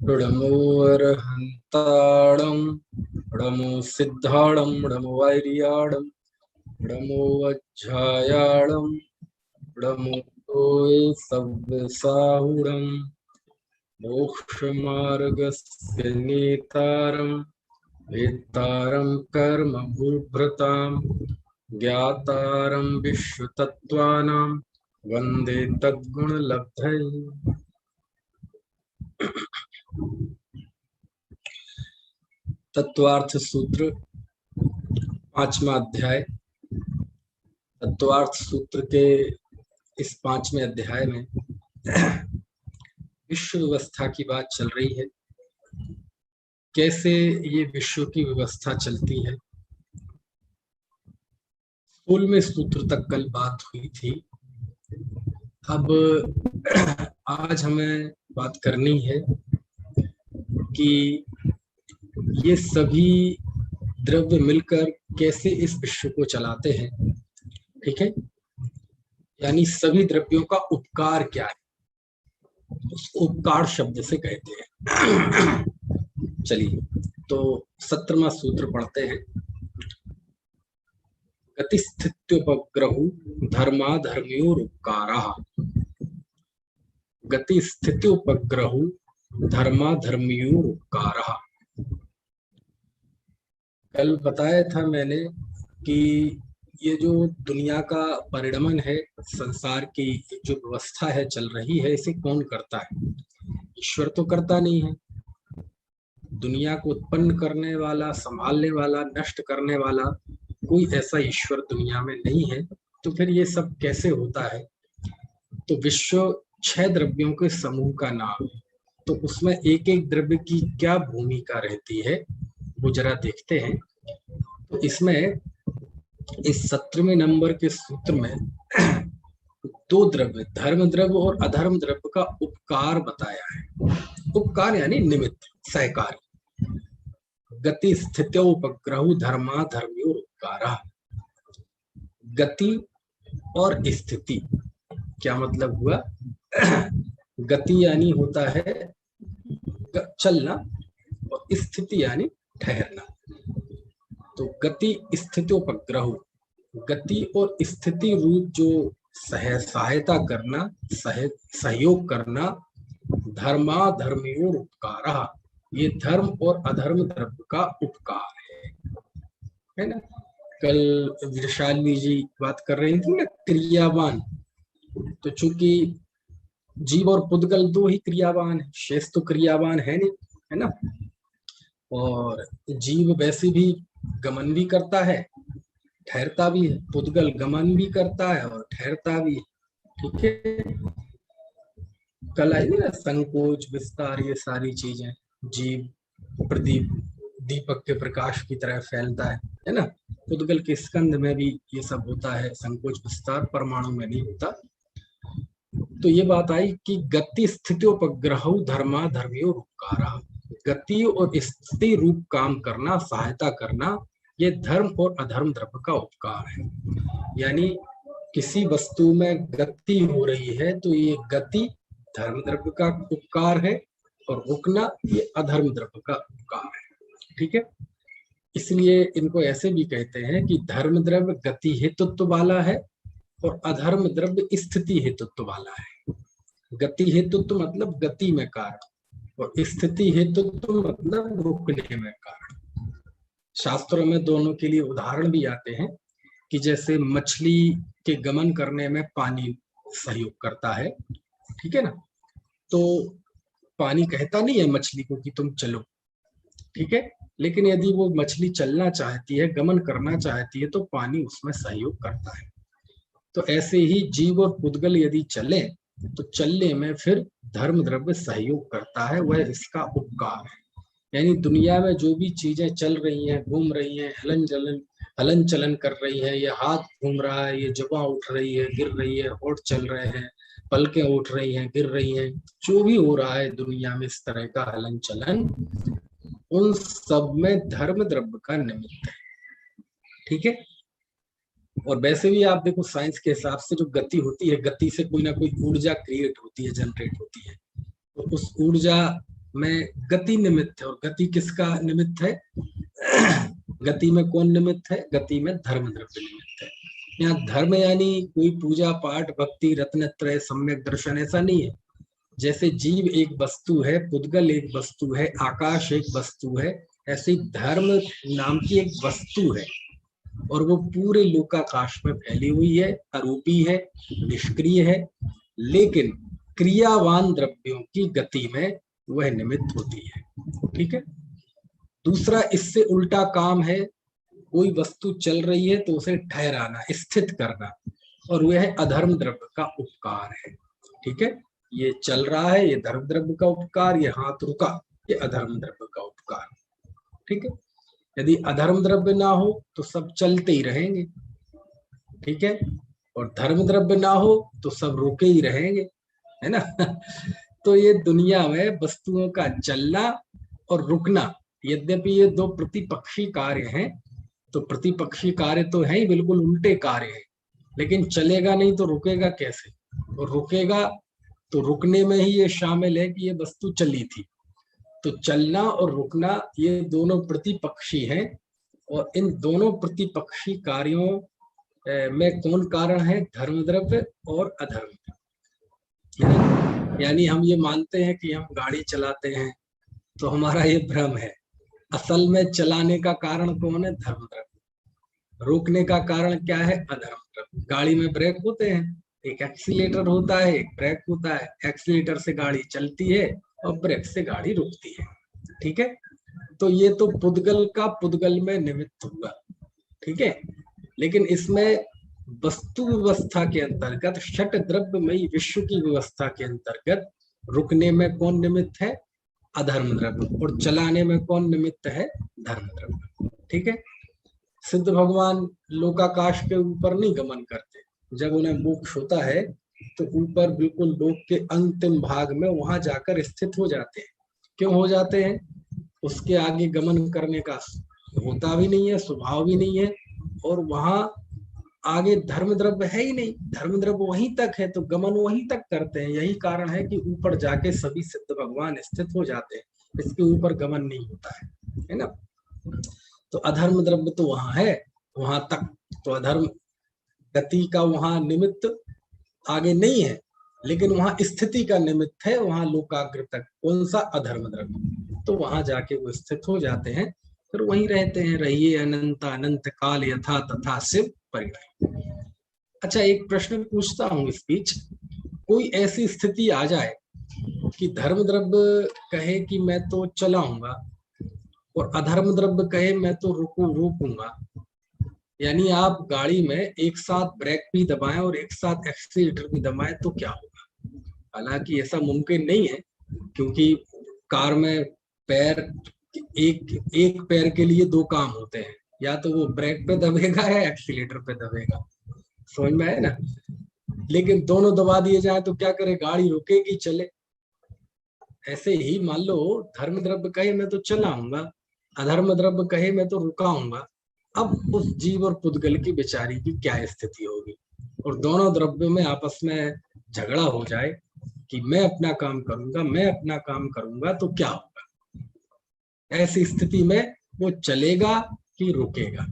ऋडमो अर्हन्ताणं ऋडमो सिद्धाणं ऋडमो वैर्याणं ऋडमो वज्झायाणं ऋडमो तोय सव्यसाहुणं मोक्षमार्गस्य नेतारं वेत्तारं कर्म भूभृतां ज्ञातारं विश्वतत्त्वानां वन्दे तद्गुणलब्धये। तत्वार्थ सूत्र, पांचवा अध्याय। तत्वार्थ सूत्र के इस पांचवें अध्याय में विश्व व्यवस्था की बात चल रही है। कैसे ये विश्व की व्यवस्था चलती है, स्थूल में सूत्र तक कल बात हुई थी। अब आज हमें बात करनी है कि ये सभी द्रव्य मिलकर कैसे इस विश्व को चलाते हैं। ठीक है, यानी सभी द्रव्यों का उपकार क्या है, उसको उपकार शब्द से कहते हैं। चलिए, तो 17वां सूत्र पढ़ते हैं। गतिस्थित्युपग्रहु धर्माधर्म्योरुपकारः। गतिस्थित्युपग्रहु धर्माधर्म्योरुपकारः। कल बताया था मैंने कि ये जो दुनिया का परिणमन है, संसार की जो व्यवस्था है चल रही है, इसे कौन करता है? ईश्वर तो करता नहीं है। दुनिया को उत्पन्न करने वाला, संभालने वाला, नष्ट करने वाला कोई ऐसा ईश्वर दुनिया में नहीं है। तो फिर ये सब कैसे होता है? तो विश्व 6 द्रव्यों के समूह का नाम है। तो उसमें एक एक द्रव्य की क्या भूमिका रहती है वो जरा देखते हैं। तो इसमें इस 17वें नंबर के सूत्र में 2 द्रव्य, धर्म द्रव्य और अधर्म द्रव्य का उपकार बताया है। उपकार यानी निमित्त, सहकारी। गति स्थित्यो उपग्रहु धर्मा धर्म्योर उपकारः। गति और स्थिति क्या मतलब हुआ? गति यानी होता है चलना और स्थिति यानी ठहरना। तो गति स्थित्योपग्रहु, गति और स्थिति रूप जो सहायता करना, सहयोग करना, धर्मा धर्म्योर उपकारः, ये धर्म और अधर्म द्रव्य का उपकार है ना। कल विशाली जी बात कर रही थी ना, क्रियावान। तो चूंकि जीव और पुद्गल 2 ही क्रियावान है, शेष तो क्रियावान है नहीं, है ना। और जीव वैसे भी गमन भी करता है, ठहरता भी है। पुद्गल गमन भी करता है और ठहरता भी है। ठीक है, कल आई ना संकोच, विस्तार, ये सारी चीजें। जीव प्रदीप दीपक के प्रकाश की तरह फैलता है ना। पुद्गल के स्कंद में भी ये सब होता है, संकोच विस्तार परमाणु में नहीं होता। तो ये बात आई कि गति स्थित्योपग्रहु धर्मा धर्म्योर उपकारः। गति और स्थिति रूप काम करना, सहायता करना, ये धर्म और अधर्म द्रव्य का उपकार है। यानी किसी वस्तु में गति हो रही है तो ये गति धर्म द्रव्य का उपकार है और रुकना ये अधर्म द्रव्य का उपकार है। ठीक है, इसलिए इनको ऐसे भी कहते हैं कि धर्म द्रव्य गति हेतुत्व वाला है और अधर्म द्रव्य स्थिति हेतुत्व वाला है। गति हेतुत्व मतलब गति में कारण और स्थिति हेतुत्व मतलब रुकने में कारण। शास्त्रों में दोनों के लिए उदाहरण भी आते हैं कि जैसे मछली के गमन करने में पानी सहयोग करता है, ठीक है ना। तो पानी कहता नहीं है मछली को कि तुम चलो, ठीक है, लेकिन यदि वो मछली चलना चाहती है, गमन करना चाहती है, तो पानी उसमें सहयोग करता है। तो ऐसे ही जीव और पुद्गल यदि चले तो चलने में फिर धर्म द्रव्य सहयोग करता है, वह इसका उपकार है। यानी दुनिया में जो भी चीजें चल रही हैं, घूम रही हैं, हलन चलन कर रही है, ये हाथ घूम रहा है, ये जुबां उठ रही है, गिर रही है, होठ चल रहे हैं, पलकें उठ रही हैं, गिर रही हैं, जो भी हो रहा है दुनिया में इस तरह का हलन चलन, उन सब में धर्म द्रव्य का निमित्त है। ठीक है, और वैसे भी आप देखो साइंस के हिसाब से जो गति होती है, गति से कोई ना कोई ऊर्जा क्रिएट होती है, जनरेट होती है। तो उस ऊर्जा में गति निमित्त है। और गति किसका निमित्त है? गति में कौन निमित्त है? गति में धर्म द्रव्य निमित्त है। यहाँ धर्म यानी कोई पूजा पाठ भक्ति रत्नत्रय सम्यक दर्शन, ऐसा नहीं है। जैसे जीव एक वस्तु है, पुद्गल एक वस्तु है, आकाश एक वस्तु है, ऐसे धर्म नाम की एक वस्तु है और वो पूरे लोकाकाश में फैली हुई है, अरूपी है, निष्क्रिय है, लेकिन क्रियावान द्रव्यों की गति में वह निमित्त होती है। ठीक है। दूसरा इससे उल्टा काम है, कोई वस्तु चल रही है तो उसे ठहराना, स्थित करना, और वह है अधर्म द्रव्य का उपकार है। ठीक है। ये चल रहा है, ये धर्म द्रव्य का उपकार, ये हाथ रुका, ये अधर्म द्रव्य का उपकार। ठीक है। यदि अधर्म द्रव्य ना हो तो सब चलते ही रहेंगे। ठीक है। और धर्म द्रव्य ना हो तो सब रुके ही रहेंगे, है ना। तो ये दुनिया में वस्तुओं का चलना और रुकना, यद्यपि ये दो प्रतिपक्षी कार्य हैं, तो प्रतिपक्षी कार्य तो है ही, बिल्कुल उल्टे कार्य हैं, लेकिन चलेगा नहीं तो रुकेगा कैसे? और रुकेगा तो रुकने में ही ये शामिल है कि ये वस्तु चली थी। तो चलना और रुकना ये दोनों प्रतिपक्षी हैं, और इन दोनों प्रतिपक्षी कार्यों में कौन कारण है? धर्म द्रव्य और अधर्म द्रव्य। यानी हम ये मानते हैं कि हम गाड़ी चलाते हैं तो हमारा ये भ्रम है। असल में चलाने का कारण कौन है? धर्म द्रव्य। रोकने का कारण क्या है? अधर्म द्रव्य। गाड़ी में ब्रेक होते हैं, एक एक्सीलेटर होता है, एक ब्रेक होता है। एक्सीलेटर से गाड़ी चलती है और ब्रेक से गाड़ी रुकती है। ठीक है। तो ये तो पुद्गल का पुद्गल में निमित्त हुआ। ठीक है। लेकिन इसमें वस्तु व्यवस्था के अंतर्गत, षट द्रव्यमयी विश्व की व्यवस्था के अंतर्गत रुकने में कौन निमित्त है? अधर्म द्रव्य। और चलाने में कौन निमित्त है? धर्म द्रव्य। ठीक है। सिद्ध भगवान लोकाकाश के ऊपर नहीं गमन करते। जब उन्हें मोक्ष होता है तो ऊपर बिल्कुल लोक के अंतिम भाग में वहां जाकर स्थित हो जाते हैं। क्यों हो जाते हैं? उसके आगे गमन करने का होता भी नहीं है, स्वभाव भी नहीं है, और वहां आगे धर्म द्रव्य है ही नहीं। धर्म द्रव्य वहीं तक है तो गमन वहीं तक करते हैं। यही कारण है कि ऊपर जाके सभी सिद्ध भगवान स्थित हो जाते हैं, इसके ऊपर गमन नहीं होता है ना। तो अधर्म द्रव्य तो वहां है, वहां तक। तो अधर्म गति का वहां निमित्त आगे नहीं है, लेकिन वहां स्थिति का निमित्त है, वहां लोकाग्र तक। कौन सा? अधर्म द्रव्य। तो वहां जाके वो स्थित हो जाते हैं, फिर वहीं रहते हैं। रहिए अनंत अनंत काल यथा तथा शिव परिणय। अच्छा, एक प्रश्न पूछता हूँ इस बीच। कोई ऐसी स्थिति आ जाए कि धर्म द्रव्य कहे कि मैं तो चलाऊंगा, और अधर्म द्रव्य कहे मैं तो रोकूंगा, यानी आप गाड़ी में एक साथ ब्रेक भी दबाएं और एक साथ एक्सीलरेटर भी दबाएं, तो क्या होगा? हालांकि ऐसा मुमकिन नहीं है, क्योंकि कार में पैर, एक पैर के लिए दो काम होते हैं, या तो वो ब्रेक पे दबेगा या एक्सीलरेटर पे दबेगा। समझ में आया ना। लेकिन दोनों दबा दिए जाए तो क्या करे? गाड़ी रुकेगी, चले। ऐसे ही मान लो धर्म द्रव्य कहे मैं तो चलाऊंगा, अधर्म द्रव्य कहे मैं तो रुकाऊंगा। अब उस जीव और पुद्गल की बेचारी की क्या स्थिति होगी? और दोनों द्रव्यों में आपस में झगड़ा हो जाए कि मैं अपना काम करूंगा, मैं अपना काम करूंगा, तो क्या होगा? ऐसी स्थिति में वो चलेगा कि रुकेगा?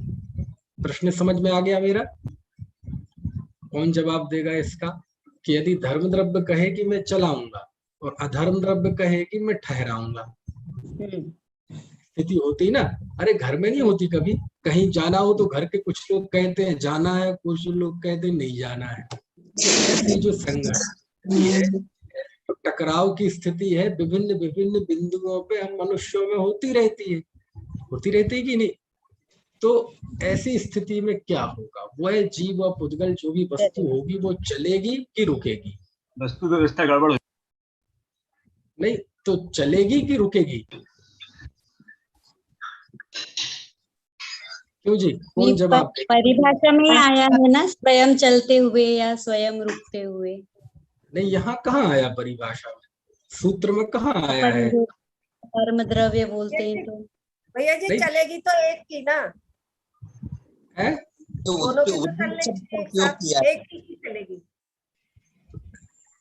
प्रश्न समझ में आ गया मेरा? कौन जवाब देगा इसका कि यदि धर्म द्रव्य कहे कि मैं चलाऊंगा और अधर्म द्रव्य कहे कि मैं ठहराऊंगा? स्थिति होती ना। अरे घर में नहीं होती कभी? कहीं जाना हो तो घर के कुछ लोग कहते हैं जाना है, कुछ लोग कहते हैं नहीं जाना है। ऐसी जो संघर्ष है, तो टकराव की स्थिति है, विभिन्न विभिन्न बिंदुओं पे हम मनुष्यों में होती रहती है कि नहीं? तो ऐसी स्थिति में क्या होगा? वह जीव व पुद्गल जो भी वस्तु होगी वो चलेगी कि रुकेगी? वस्तु व्यवस्था गड़बड़ नहीं तो चलेगी कि रुकेगी? क्यों जी, कौन जवाब? परिभाषा में आया है ना, स्वयं चलते हुए या स्वयं रुकते हुए। नहीं, यहाँ कहाँ आया परिभाषा में? सूत्र में कहाँ आया है? धर्म द्रव्य बोलते हैं तो भैया जी चलेगी तो एक की ना है, दोनों की तो चलेगी, एक की चलेगी।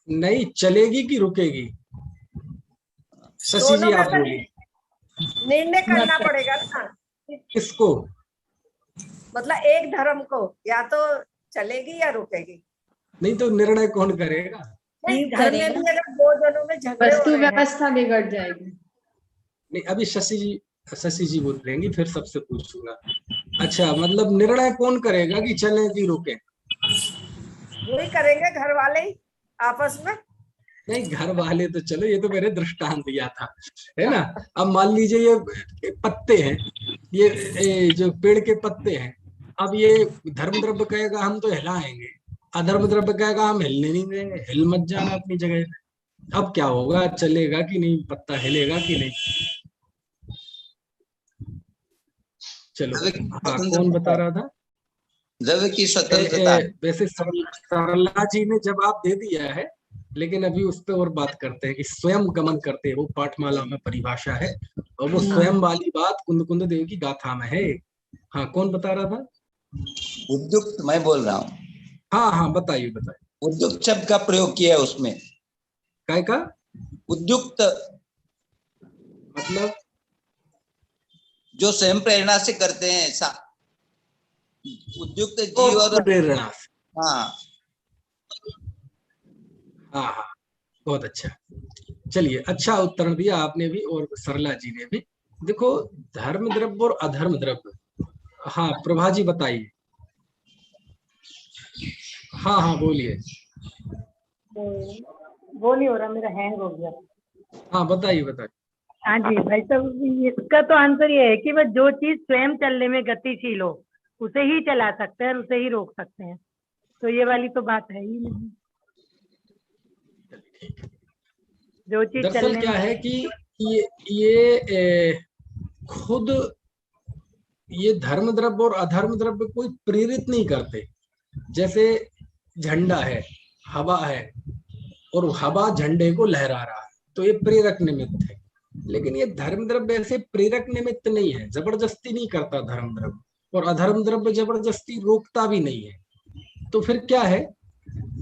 नहीं, चलेगी कि रुकेगी? शशि जी दोनों आप में से बोलिए, निर्णय करना पड़ेगा ना, किसको? मतलब एक धर्म को या तो चलेगी या रुकेगी। नहीं तो निर्णय कौन करेगा? नहीं, जीव घर में करेगा, भी अगर दो जनों में झगड़े हो वस्तु रहे हैं, व्यवस्था बिगड़ जाएगी। नहीं अभी शशि जी बोलेंगी फिर सबसे पूछूंगा। अच्छा मतलब निर्णय कौन करेगा कि चले कि रुके? वही करेंगे घर वाले ही आपस में। नहीं घर वाले तो चलो, ये तो मैंने दृष्टांत दिया था, है ना। अब मान लीजिए ये पत्ते हैं, ये जो पेड़ के पत्ते हैं, अब ये धर्म द्रव्य कहेगा हम तो हिलाएंगे, अधर्म द्रव्य कहेगा हम हिलने नहीं देंगे, हिल मत जाना अपनी जगह पे। अब क्या होगा, चलेगा कि नहीं, पत्ता हिलेगा कि नहीं? चलो द्रव्य की हाँ, कौन बता स्वतंत्रता, रहा था? द्रव्य की स्वतंत्रता। वैसे सरला जी ने जवाब दे दिया है, लेकिन अभी उस पर और बात करते हैं कि स्वयं गमन करते हैं, वो पाठमाला में परिभाषा है, और वो स्वयं वाली बात कुंद देव की गाथा में है। हाँ कौन बता रहा था? उद्युक्त मैं बोल रहा हूँ। हाँ हाँ बताइए बताइए। उद्युक्त शब्द का प्रयोग किया है उसमें। काय का उद्युक्त मतलब? जो स्वयं प्रेरणा से करते हैं ऐसा, उद्युक्त जीव और प्रेरणा। हाँ हाँ हाँ बहुत अच्छा, चलिए अच्छा उत्तर दिया आपने भी और सरला जी ने भी। देखो धर्म द्रव्य और अधर्म द्रव्य, हाँ प्रभा जी बताइए। हाँ हाँ बोलिए। वो नहीं हो रहा, मेरा हैंग हो गया। हाँ बताइए बताइए। हाँ जी भाई साहब, इसका तो आंसर ये है कि बस जो चीज स्वयं चलने में गतिशील हो उसे ही चला सकते हैं और उसे ही रोक सकते हैं, तो ये वाली तो बात है ही नहीं। जो चीज दरअसल चलने क्या में है कि ये खुद ये धर्म द्रव्य और अधर्म द्रव्य कोई प्रेरित नहीं करते। जैसे झंडा है, हवा है, और हवा झंडे को लहरा रहा है, तो ये प्रेरक निमित्त है। लेकिन ये धर्म द्रव्य ऐसे प्रेरक निमित्त नहीं है, जबरदस्ती नहीं करता धर्म द्रव्य, और अधर्म द्रव्य जबरदस्ती रोकता भी नहीं है। तो फिर क्या है,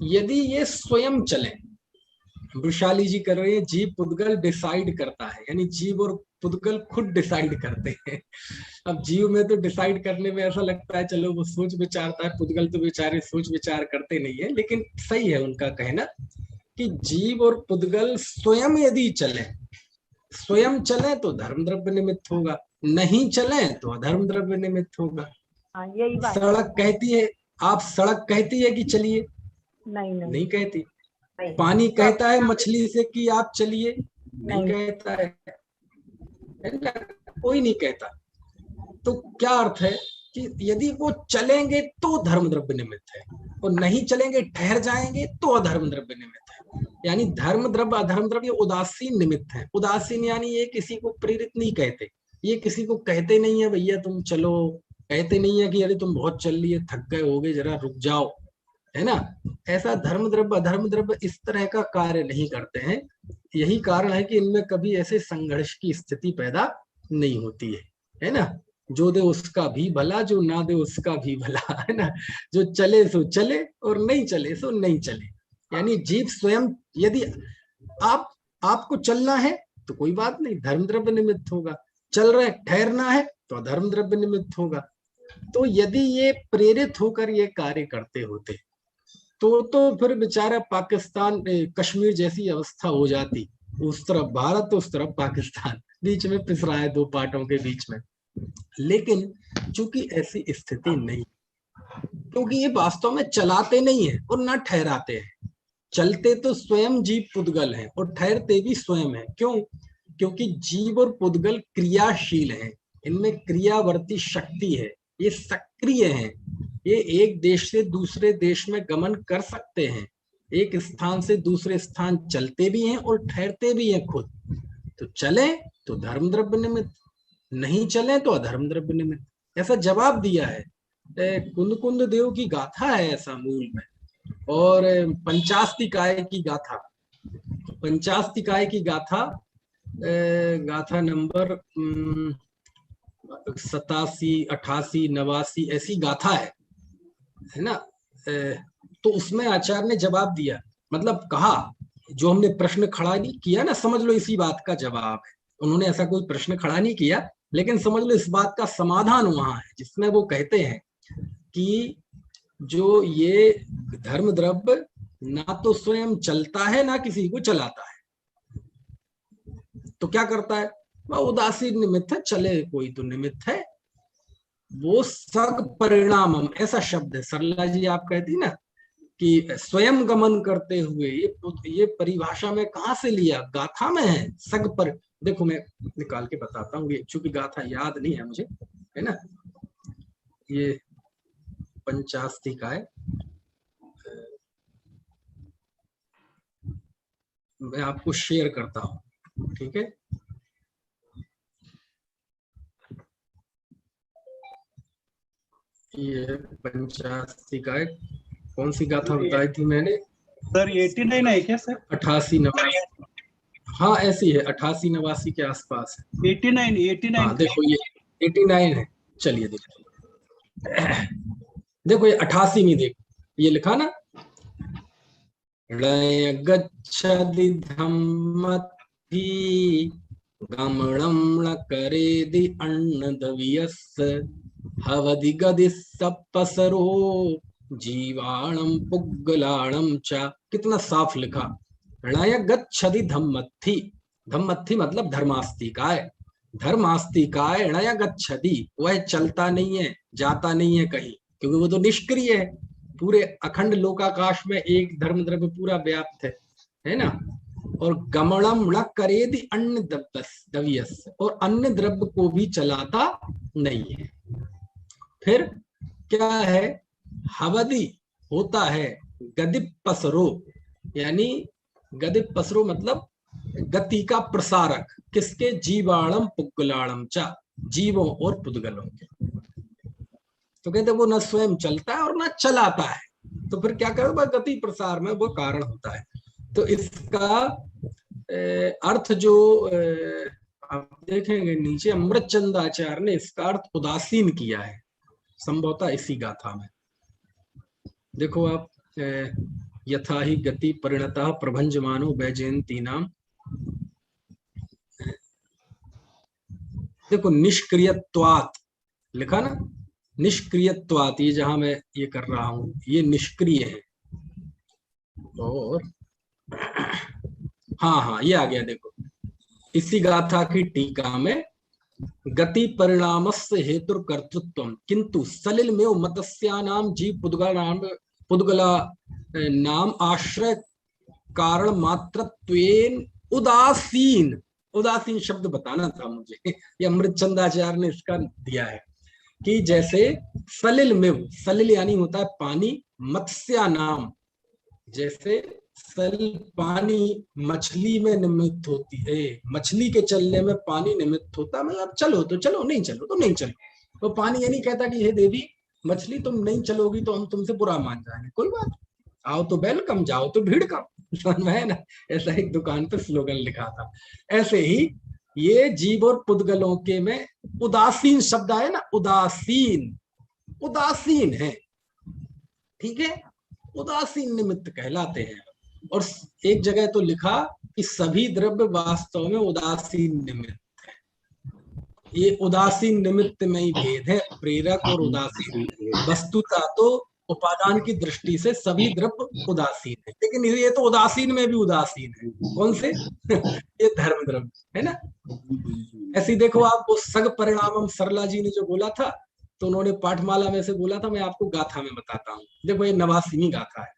यदि ये स्वयं चले, वृषाली जी कर रहे हैं, जीव पुद्गल डिसाइड करता है, यानी जीव और पुद्गल खुद डिसाइड करते हैं। अब जीव में तो डिसाइड करने में ऐसा लगता है चलो वो सोच विचारता है, पुद्गल तो बेचारे सोच विचार करते नहीं है, लेकिन सही है उनका कहना कि जीव और पुद्गल स्वयं यदि चले, स्वयं चले तो धर्म द्रव्य निमित्त होगा, नहीं चले तो अधर्म द्रव्य निमित्त होगा। हाँ यही बात सड़क कहती है, आप सड़क कहती है कि चलिए, नहीं नहीं नहीं कहती। नहीं पानी कहता है मछली से कि आप चलिए, नहीं कहता है ना? कोई नहीं कहता। तो क्या अर्थ है कि यदि वो चलेंगे तो धर्म द्रव्य निमित्त है, और नहीं चलेंगे ठहर जाएंगे तो अधर्म द्रव्य निमित्त है। यानी धर्म द्रव्य अधर्म द्रव्य उदासीन निमित्त है। उदासीन यानी ये किसी को प्रेरित नहीं कहते, ये किसी को कहते नहीं है भैया तुम चलो, कहते नहीं है कि अरे तुम बहुत चल लिए थक गए होगे जरा रुक जाओ, है ना। ऐसा धर्म द्रव्य अधर्म द्रव्य इस तरह का कार्य नहीं करते हैं। यही कारण है कि इनमें कभी ऐसे संघर्ष की स्थिति पैदा नहीं होती है ना। जो दे उसका भी भला, जो ना दे उसका भी भला, है ना। जो चले सो चले और नहीं चले सो नहीं चले। यानी जीव स्वयं, यदि आपको चलना है तो कोई बात नहीं, धर्म द्रव्य निमित्त होगा, चल रहे ठहरना है तो धर्म द्रव्य निमित्त होगा। तो यदि ये प्रेरित होकर ये कार्य करते होते तो फिर बेचारा पाकिस्तान कश्मीर जैसी अवस्था हो जाती, उस तरफ भारत उस तरफ पाकिस्तान, बीच में पिस रहा है दो पार्टों के बीच में। लेकिन चूंकि ऐसी स्थिति नहीं, क्योंकि ये वास्तव में चलाते नहीं है और ना ठहराते हैं। चलते तो स्वयं जीव पुद्गल हैं और ठहरते भी स्वयं हैं। क्यों? क्योंकि जीव और पुद्गल क्रियाशील हैं, इनमें क्रियावर्ती शक्ति है, ये सक्रिय हैं, ये एक देश से दूसरे देश में गमन कर सकते हैं, एक स्थान से दूसरे स्थान चलते भी हैं और ठहरते भी हैं खुद। तो चले तो धर्म द्रव्य निमित्त, नहीं चले तो अधर्म द्रव्य निमित्त। ऐसा जवाब दिया है। कुंद देव की गाथा है ऐसा मूल में, और पंचास्तिकाय की गाथा, पंचास्तिकाय की गाथा, गाथा नंबर 87, 88, 89 ऐसी गाथा है ना। तो उसमें आचार्य ने जवाब दिया, मतलब कहा जो हमने प्रश्न खड़ा नहीं किया ना, समझ लो इसी बात का जवाब है। उन्होंने ऐसा कोई प्रश्न खड़ा नहीं किया, लेकिन समझ लो इस बात का समाधान वहां है, जिसमें वो कहते हैं कि जो ये धर्म द्रव्य ना तो स्वयं चलता है ना किसी को चलाता है, तो क्या करता है, वह उदासीन निमित्त है, चले कोई तो निमित्त है। वो सग परिणामम ऐसा शब्द है। सरला जी आप कहती ना कि स्वयं गमन करते हुए, ये परिभाषा में कहाँ से लिया, गाथा में है। सग पर, देखो मैं निकाल के बताता हूँ, ये चूंकि गाथा याद नहीं है मुझे, है ना, ये पंचास्ती का है, मैं आपको शेयर करता हूँ, ठीक है। ये पंचास्ती का है, कौन सी गाथा बताई थी मैंने सर? 89 है क्या सर? 88-89, हाँ ऐसी है, 88-89 के आसपास है। 89 हाँ देखो ये 89 है। चलिए देखो, देखो ये 88 देखो, ये लिखा ना, लय गच्छति धम्मथि गमणं न करेदि अन्नदवियस्य हवदि गदि सपसरो जीवाणम पुग्गलाणम च। कितना साफ लिखा, लय गच्छति धम्मथि, धम्मथि मतलब धर्मास्तिकाय, धर्मास्तिकाय लय गच्छति, वह चलता नहीं है, जाता नहीं है कहीं, क्योंकि वो तो निष्क्रिय है। पूरे अखंड लोकाकाश में एक धर्म द्रव्य पूरा व्याप्त है ना। और गमणम न करेदि अन्य द्रव्यस, और अन्य द्रव्य को भी चलाता नहीं है। फिर क्या है, हवदि होता है, गदिप पसरो, यानी गदिप पसरो मतलब गति का प्रसारक, किसके, जीवाणम पुद्गलाणम चा, जीवों और पुद्गलों के। तो कहते वो न स्वयं चलता है और न चलाता है, तो फिर क्या करेगा, गति प्रसार में वो कारण होता है। तो इसका अर्थ जो आप देखेंगे नीचे, अमृतचंद आचार्य ने इसका अर्थ उदासीन किया है, संभवतः इसी गाथा में। देखो आप, यथा ही गति परिणतः प्रभंजमानो वैजयंती नाम, देखो निष्क्रियत्वात् लिखा ना, निष्क्रियत्वात्, ये जहां मैं ये कर रहा हूं ये निष्क्रिय है। और हाँ हाँ ये आ गया, देखो इसी गाथा की टीका में, गति परिणामस्य हेतु कर्तृत्व किंतु सलिल में मतस्यानाम जीव पुद्गला नाम आश्रय कारण मात्रत्वेन उदासीन, उदासीन शब्द बताना था मुझे, ये अमृतचंदाचार्य ने इसका दिया है कि जैसे सलिल में, सलिल यानी होता है पानी, मत्स्या नाम, जैसे सलिल पानी मछली में निमित्त होती है, मछली के चलने में पानी निमित्त होता है, मतलब चलो तो चलो, नहीं चलो तो नहीं चलो। तो पानी ये नहीं कहता कि हे देवी मछली तुम नहीं चलोगी तो हम तुमसे बुरा मान जाएंगे, कोई बात, आओ तो वेलकम, जाओ तो भीड़ कम, समझ में है ना। ऐसा एक दुकान पे स्लोगन लिखा था। ऐसे ही ये जीव और पुद्गलों के में उदासीन शब्द आए ना, उदासीन, उदासीन है, ठीक है, उदासीन निमित्त कहलाते हैं। और एक जगह तो लिखा कि सभी द्रव्य वास्तव में उदासीन निमित्त है। ये उदासीन निमित्त में ही भेद है, प्रेरक और उदासीन। वस्तुतः तो उपादान की दृष्टि से सभी द्रव्य उदासीन है, लेकिन ये तो उदासीन में भी उदासीन है। कौन से? ये धर्म द्रव्य है ना। ऐसे देखो आप, वो सग परिणामम सरला जी ने जो बोला था, तो उन्होंने पाठमाला में से बोला था, मैं आपको गाथा में बताता हूँ। देखो ये 89वीं गाथा है।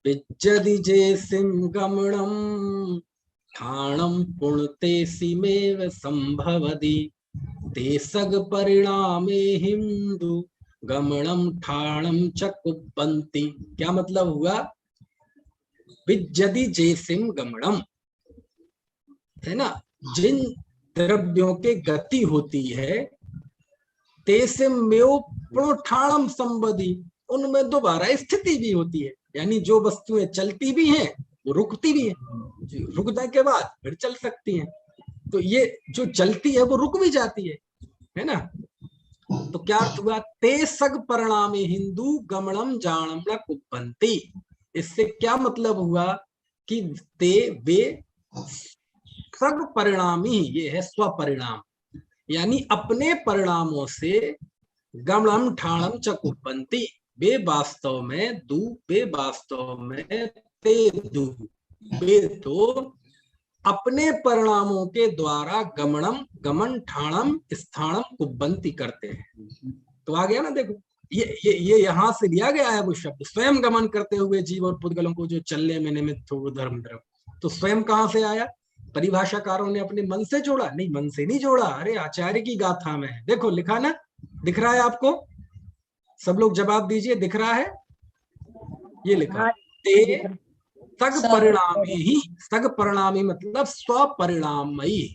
विज्जदि जेसिं गमणं ठाणं पुण्ते सिमेव संभवति ते सग परिणामे हिंदु गमणम ठाणम च कुप्पन्ति। क्या मतलब हुआ? विज्जदि जेसिं गमणम, है ना, जिन द्रव्यों के गति होती है, तेसिं मेव पुनोठाणम संबदी, उनमें दोबारा स्थिति भी होती है, यानी जो वस्तुएं चलती भी हैं वो रुकती भी हैं, रुकने के बाद फिर चल सकती हैं। तो ये जो चलती है वो रुक भी जाती है ना। तो क्या अर्थ हुआ? ते सग परिणामे हिंदू गमणम जाणम न कुप्पन्ति। इससे क्या मतलब हुआ कि ते वे सग परिणामी, ये है स्वपरिणाम, यानी अपने परिणामों से गमनम ठाणम च कुर्वन्ति, वे वास्तव में वे वास्तव में ते दु, वे तो अपने परिणामों के द्वारा गमन ठाणम स्थानम कुर्वन्ति करते हैं। तो आ गया ना, देखो ये यहां से लिया गया है वो शब्द, स्वयं गमन करते हुए जीव और पुद्गलों को जो चलने में निमित्त हो धर्म द्रव्य। तो स्वयं कहां से आया? परिभाषाकारों ने अपने मन से जोड़ा? नहीं, मन से नहीं जोड़ा, अरे आचार्य की गाथा में है, देखो लिखा ना, दिख रहा है आपको? सब लोग जवाब दीजिए, दिख रहा है? ये लिखा ते सग परिणामी ही, सग परिणामी मतलब स्वपरिणामयी,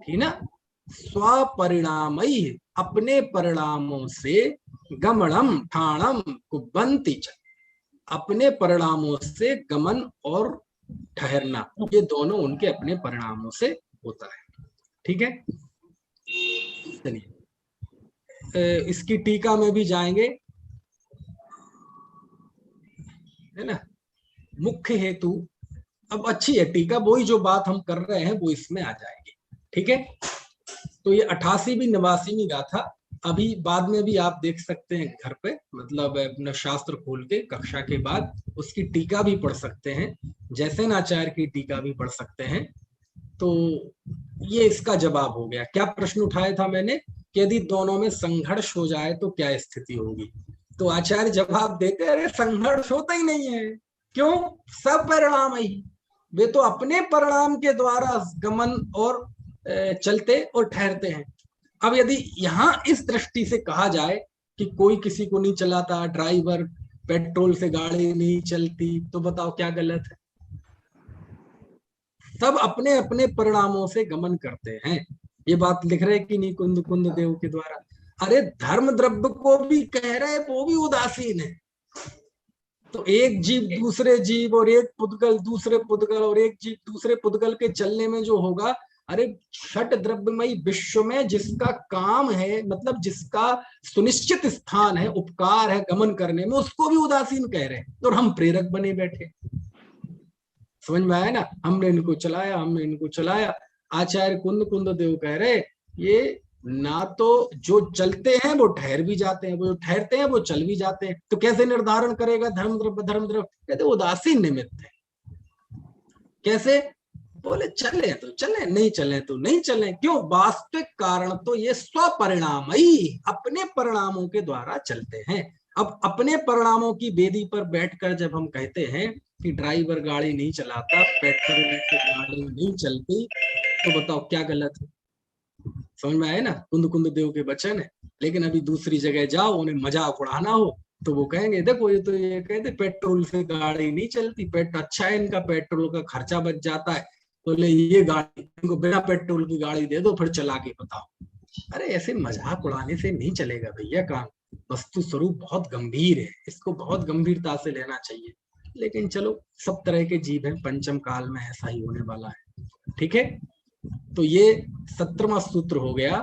ठीक ना, स्वपरिणामयी, अपने परिणामों से गमनम ठाणम कुर्वन्ति च, अपने परिणामों से गमन और ठहरना, ये दोनों उनके अपने परिणामों से होता है। ठीक है, चलिए इसकी टीका में भी जाएंगे, है ना। मुख्य हेतु, अब अच्छी है टीका, वही जो बात हम कर रहे हैं वो इसमें आ जाएगी। ठीक है, तो ये 88वीं 89वीं गाथा अभी बाद में भी आप देख सकते हैं घर पे, मतलब अपना शास्त्र खोल के कक्षा के बाद उसकी टीका भी पढ़ सकते हैं, जैसेनाचार्य की टीका भी पढ़ सकते हैं। तो ये इसका जवाब हो गया। क्या प्रश्न उठाया था मैंने कि यदि दोनों में संघर्ष हो जाए तो क्या स्थिति होगी? तो आचार्य जवाब देते, अरे संघर्ष होता ही नहीं है, क्यों? सब परिणाम ही, वे तो अपने परिणाम के द्वारा गमन और चलते और ठहरते हैं। अब यदि यहाँ इस दृष्टि से कहा जाए कि कोई किसी को नहीं चलाता, ड्राइवर पेट्रोल से गाड़ी नहीं चलती, तो बताओ क्या गलत है? सब अपने अपने परिणामों से गमन करते हैं, ये बात लिख रहे कि नहीं कुंद देव के द्वारा। अरे धर्म द्रव्य को भी कह रहे, वो भी उदासीन है। तो एक जीव दूसरे जीव और एक पुद्गल दूसरे पुद्गल और एक जीव दूसरे पुद्गल के चलने में जो होगा, अरे छठ द्रव्यमयी विश्व में जिसका काम है, मतलब जिसका सुनिश्चित स्थान है, उपकार है गमन करने में, उसको भी उदासीन कह रहे हैं और हम प्रेरक बने बैठे। समझ में आया ना? हमने इनको चलाया, हमने इनको चलाया। आचार्य कुंद देव कह रहे ये ना तो जो चलते हैं वो ठहर भी जाते हैं, वो जो ठहरते हैं वो चल भी जाते हैं। तो कैसे निर्धारण करेगा धर्म द्रव्य? कहते उदासीन निमित्त है। कैसे? बोले चले तो चले, नहीं चले तो नहीं चले। क्यों? वास्तविक कारण तो ये स्वपरिणामयी, अपने परिणामों के द्वारा चलते हैं। अब अपने परिणामों की वेदी पर बैठकर जब हम कहते हैं कि ड्राइवर गाड़ी नहीं चलाता, पेट्रोल से गाड़ी नहीं चलती, तो बताओ क्या गलत है? समझ में आए ना? कुंद देव के वचन है। लेकिन अभी दूसरी जगह जाओ, उन्हें मजाक उड़ाना हो तो वो कहेंगे देखो ये तो ये कहते पेट्रोल से गाड़ी नहीं चलती, अच्छा है इनका पेट्रोल का खर्चा बच जाता है, तो ले ये गाड़ी, इनको बिना पेट्रोल की गाड़ी दे दो, फिर चला के बताओ। अरे ऐसे मजाक उड़ाने से नहीं चलेगा भैया काम। वस्तु स्वरूप बहुत गंभीर है, इसको बहुत गंभीरता से लेना चाहिए। लेकिन चलो, सब तरह के जीव हैं, पंचम काल में ऐसा ही होने वाला है। ठीक है, तो ये 17वां सूत्र हो गया।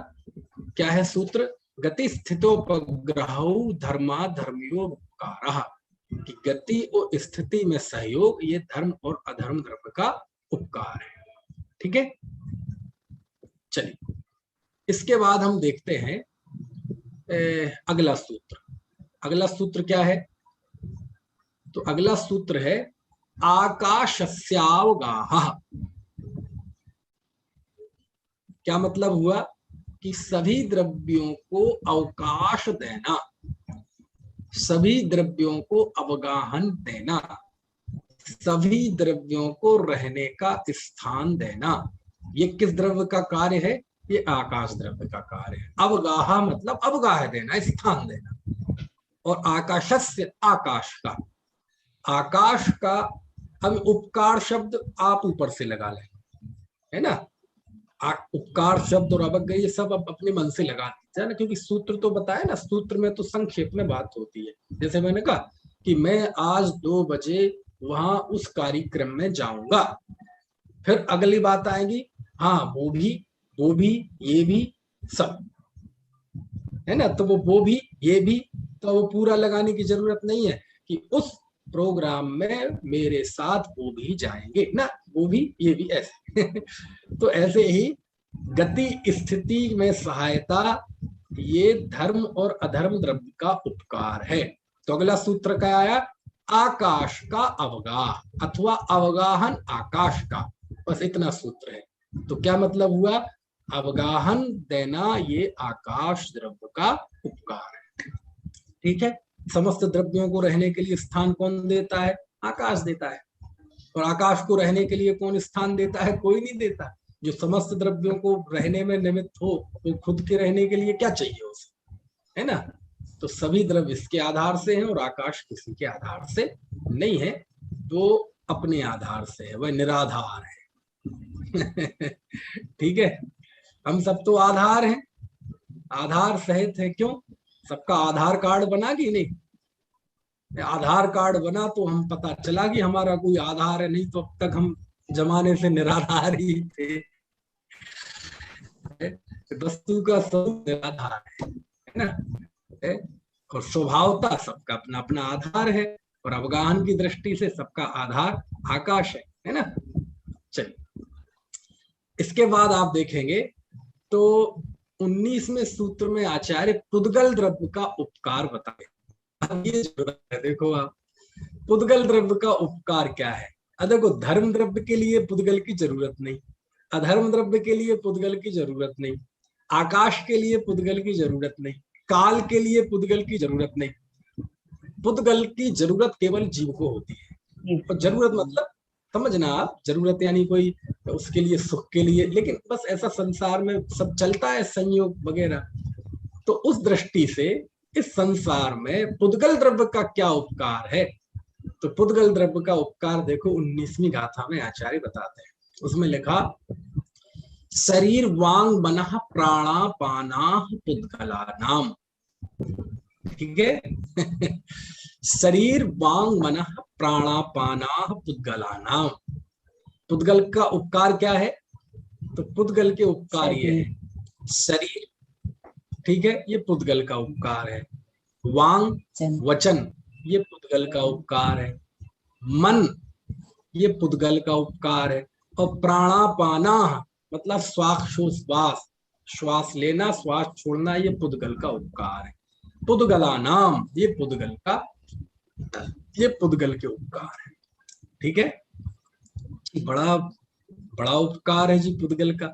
क्या है सूत्र? गति स्थितोपग्रहौ धर्मा धर्मियो उपकारः, कि गति और स्थिति में सहयोग ये धर्म और अधर्म द्रव्य का उपकार है। ठीक है, चलिए इसके बाद हम देखते हैं अगला सूत्र। अगला सूत्र क्या है? तो अगला सूत्र है आकाशस्यावगाहः। क्या मतलब हुआ? कि सभी द्रव्यों को अवकाश देना, सभी द्रव्यों को अवगाहन देना, सभी द्रव्यों को रहने का स्थान देना। ये किस द्रव्य का कार्य है? ये आकाश द्रव्य का कार्य है। अवगाह मतलब अवगाह देना, स्थान देना। और आकाशस्य, आकाश का, आकाश का। अब उपकार शब्द आप ऊपर से लगा लें, है ना। उपकार शब्द और अवज्ञा ये सब अब अपने मन से लगा दीजिए ना, क्योंकि सूत्र तो बताया ना, सूत्र में तो संक्षेप में बात होती है। जैसे मैंने कहा कि मैं आज 2 बजे वहां उस कार्यक्रम में जाऊंगा, फिर अगली बात आएगी हाँ वो भी ये भी सब, है ना। तो वो भी ये भी, तो वो पूरा लगाने की जरूरत नहीं है कि उस प्रोग्राम में मेरे साथ वो भी जाएंगे ना, वो भी, ये भी ऐसे तो ऐसे ही गति स्थिति में सहायता, ये धर्म और अधर्म द्रव्य का उपकार है। तो अगला सूत्र क्या आया, आकाश का अवगाह अथवा अवगाहन आकाश का, बस इतना सूत्र है। तो क्या मतलब हुआ, अवगाहन देना ये आकाश द्रव्य का उपकार है। ठीक है, समस्त द्रव्यों को रहने के लिए स्थान कौन देता है, आकाश देता है। और आकाश को रहने के लिए कौन स्थान देता है, कोई नहीं देता। जो समस्त द्रव्यों को रहने में निमित्त हो, वो खुद के रहने के लिए क्या चाहिए उसे, है ना। तो सभी द्रव्य इसके आधार से हैं और आकाश किसी के आधार से नहीं है, वो अपने आधार से है, वह निराधार है ठीक है, हम सब तो आधार हैं, आधार सहित है। क्यों, सबका आधार कार्ड बना कि नहीं, आधार कार्ड बना तो हम पता चला कि हमारा कोई आधार है, नहीं तो अब तक हम जमाने से निराधार ही थे। वस्तु का स्वरूप निराधार है ना, और स्वभावता सबका अपना अपना आधार है, और अवगाहन की दृष्टि से सबका आधार आकाश है ना। चलिए, इसके बाद आप देखेंगे तो 19वें सूत्र में आचार्य पुद्गल द्रव्य का उपकार बताए। ये जरूरत है, देखो आप, पुद्गल द्रव्य का उपकार क्या है। देखो, धर्म द्रव्य के लिए पुद्गल की जरूरत नहीं, अधर्म द्रव्य के लिए पुद्गल की जरूरत नहीं, आकाश के लिए पुद्गल की जरूरत नहीं, काल के लिए पुद्गल की जरूरत नहीं। पुद्गल की जरूरत केवल जीव को होती है। और जरूरत मतलब समझना आप, जरूरत यानी कोई उसके लिए सुख के लिए, लेकिन बस ऐसा संसार में सब चलता है, संयोग वगैरह। तो उस दृष्टि से इस संसार में पुद्गल द्रव्य का क्या उपकार है, तो पुद्गल द्रव्य का उपकार देखो 19वीं गाथा में आचार्य बताते हैं। उसमें लिखा, शरीर वांग मनः प्राणापानाः पुद्गलानाम। ठीक है शरीर वांग मनः प्राणापानाः पुद्गलानाम। पुद्गल का उपकार क्या है, तो पुद्गल के उपकार ये है, शरीर, ठीक है, ये पुद्गल का उपकार है। वांग वचन, ये पुद्गल का उपकार है। मन, ये पुद्गल का उपकार है। और प्राणापाना मतलब श्वासोश्वास, श्वास लेना श्वास छोड़ना, ये पुद्गल का उपकार है। पुद्गला नाम, ये पुद्गल के उपकार है। ठीक है, बड़ा बड़ा उपकार है जी पुद्गल का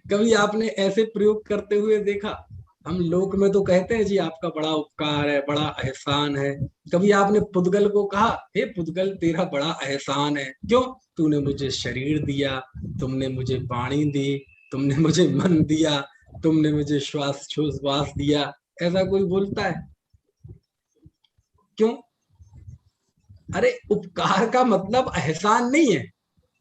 कभी आपने ऐसे प्रयोग करते हुए देखा, हम लोक में तो कहते हैं जी आपका बड़ा उपकार है, बड़ा एहसान है। कभी आपने पुद्गल को कहा, हे पुद्गल तेरा बड़ा एहसान है, क्यों, तूने मुझे शरीर दिया, तुमने मुझे वाणी दी, तुमने मुझे मन दिया, तुमने मुझे श्वास दिया। ऐसा कोई बोलता है, क्यों, अरे उपकार का मतलब एहसान नहीं है,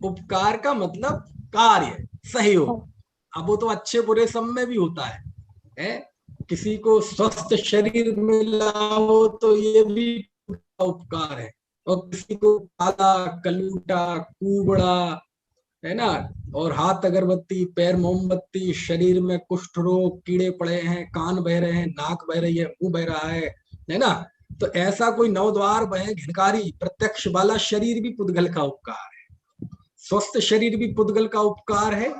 उपकार का मतलब कार्य, सहयोग। अब वो तो अच्छे बुरे सब में भी होता है? किसी को स्वस्थ शरीर मिला हो तो ये भी उपकार है, और किसी को काला कलूटा कुबड़ा, है ना, और हाथ अगरबत्ती पैर मोमबत्ती, शरीर में कुष्ठ रोग, कीड़े पड़े हैं, कान बह रहे हैं, नाक बह रही है, मुंह बह रहा है ना, तो ऐसा कोई नवद्वार बहे घिनकारी प्रत्यक्ष वाला शरीर भी पुद्गल का उपकार है। स्वस्थ शरीर भी पुद्गल का उपकार है।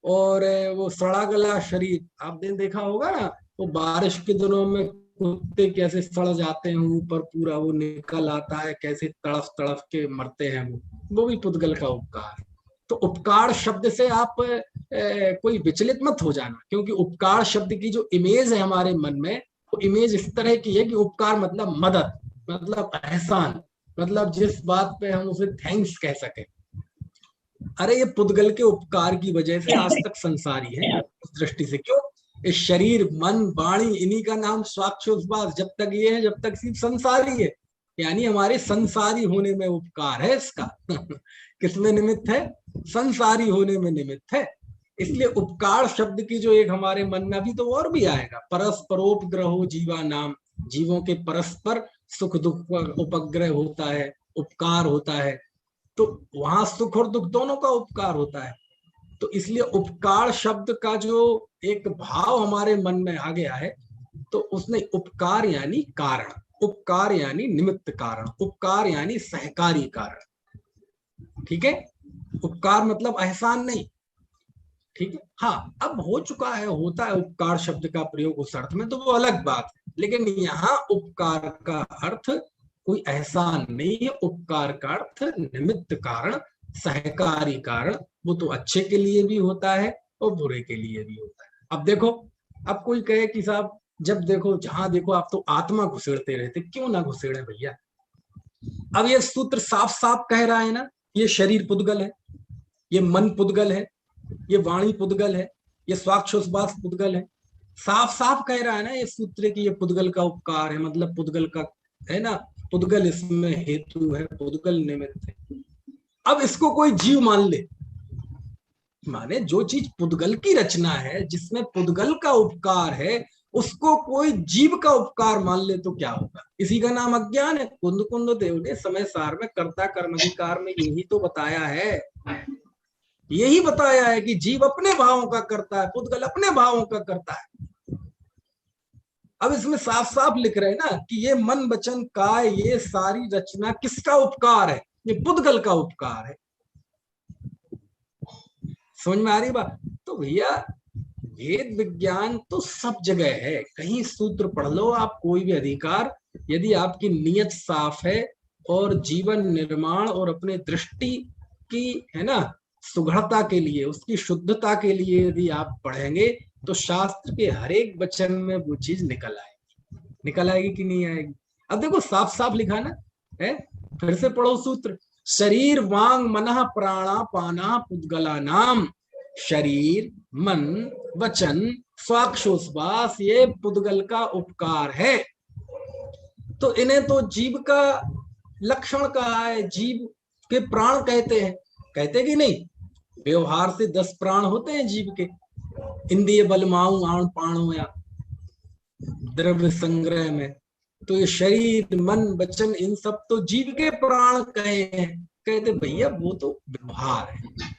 और वो सड़ा गला शरीर आपने देखा होगा ना, वो बारिश के दिनों में कुत्ते कैसे सड़ जाते हैं, ऊपर पूरा वो निकल आता है, कैसे तड़फ तड़फ के मरते हैं, वो भी पुद्गल का उपकार। तो उपकार शब्द से आप कोई विचलित मत हो जाना, क्योंकि उपकार शब्द की जो इमेज है हमारे मन में, वो इमेज इस तरह की है कि उपकार मतलब मदद, मतलब एहसान, मतलब जिस बात पे हम उसे थैंक्स कह सके। अरे ये पुद्गल के उपकार की वजह से आज तक संसारी है उस दृष्टि से। क्यों, इस शरीर मन वाणी इन्हीं का नाम स्वाक्षोश्वास, जब तक ये है जब तक सिर्फ संसारी है, यानी हमारे संसारी होने में उपकार है इसका किसमें निमित्त है, संसारी होने में निमित्त है। इसलिए उपकार शब्द की जो एक हमारे मन में, अभी तो और भी आएगा, परस्परोपग्रहो जीवा नाम, जीवों के परस्पर सुख दुख उपग्रह होता है, उपकार होता है, तो वहां सुख और दुख दोनों का उपकार होता है। तो इसलिए उपकार शब्द का जो एक भाव हमारे मन में आ गया है, तो उसने उपकार यानी कारण, उपकार यानी निमित्त कारण, उपकार यानी सहकारी कारण। ठीक है, उपकार मतलब एहसान नहीं। ठीक है, हाँ अब हो चुका है, होता है उपकार शब्द का प्रयोग उस अर्थ में, तो वो अलग बात है। लेकिन यहाँ उपकार का अर्थ कोई एहसान नहीं है, उपकार का अर्थ निमित्त कारण, सहकारी कारण। वो तो अच्छे के लिए भी होता है और बुरे के लिए भी होता है। अब देखो, अब कोई कहे कि साहब जब देखो जहां देखो आप तो आत्मा घुसेड़ते रहते, क्यों ना घुसेड़े भैया। अब ये सूत्र साफ साफ कह रहा है ना, ये शरीर पुद्गल है, ये मन पुद्गल है, ये वाणी पुद्गल है, ये स्वाक्षोस्वास पुद्गल है। साफ साफ कह रहा है ना ये सूत्र कि ये पुद्गल का उपकार है, मतलब पुद्गल का है ना, पुद्गल इसमें हेतु है, पुद्गल निमित्त है। अब इसको कोई जीव मान ले, माने जो चीज पुद्गल की रचना है, जिसमें पुद्गल का उपकार है, उसको कोई जीव का उपकार मान ले तो क्या होगा। इसी का नाम अज्ञान है। कुंद कुंद देव ने समय सार में कर्ता कर्माधिकार में यही तो बताया है, यही बताया है कि जीव अपने भावों का करता है, पुद्गल अपने भावों का करता है। अब इसमें साफ साफ लिख रहे हैं ना कि ये मन वचन काय ये सारी रचना किसका उपकार है, ये पुद्गल का उपकार है। समझ में आ रही बात। तो भैया वेद विज्ञान तो सब जगह है, कहीं सूत्र पढ़ लो आप, कोई भी अधिकार, यदि आपकी नीयत साफ है और जीवन निर्माण और अपने दृष्टि की है ना सुघड़ता के लिए, उसकी शुद्धता के लिए यदि आप पढ़ेंगे तो शास्त्र के हर एक वचन में वो चीज निकल आएगी कि नहीं आएगी। अब देखो साफ साफ लिखा ना है, फिर से पढ़ो सूत्र, शरीर वांग मनः प्राणा पाना पुद्गला नाम। शरीर मन वचन स्वाक्षोस्वास ये पुद्गल का उपकार है। तो इन्हें तो जीव का लक्षण कहा है, जीव के प्राण कहते हैं, कहते कि नहीं। व्यवहार से 10 प्राण होते हैं जीव के, इंद्रिय बल माऊ आण पाणो या द्रव्य संग्रह में। तो ये शरीर मन वचन इन सब तो जीव के प्राण कहे हैं। कहते भैया वो तो व्यवहार है।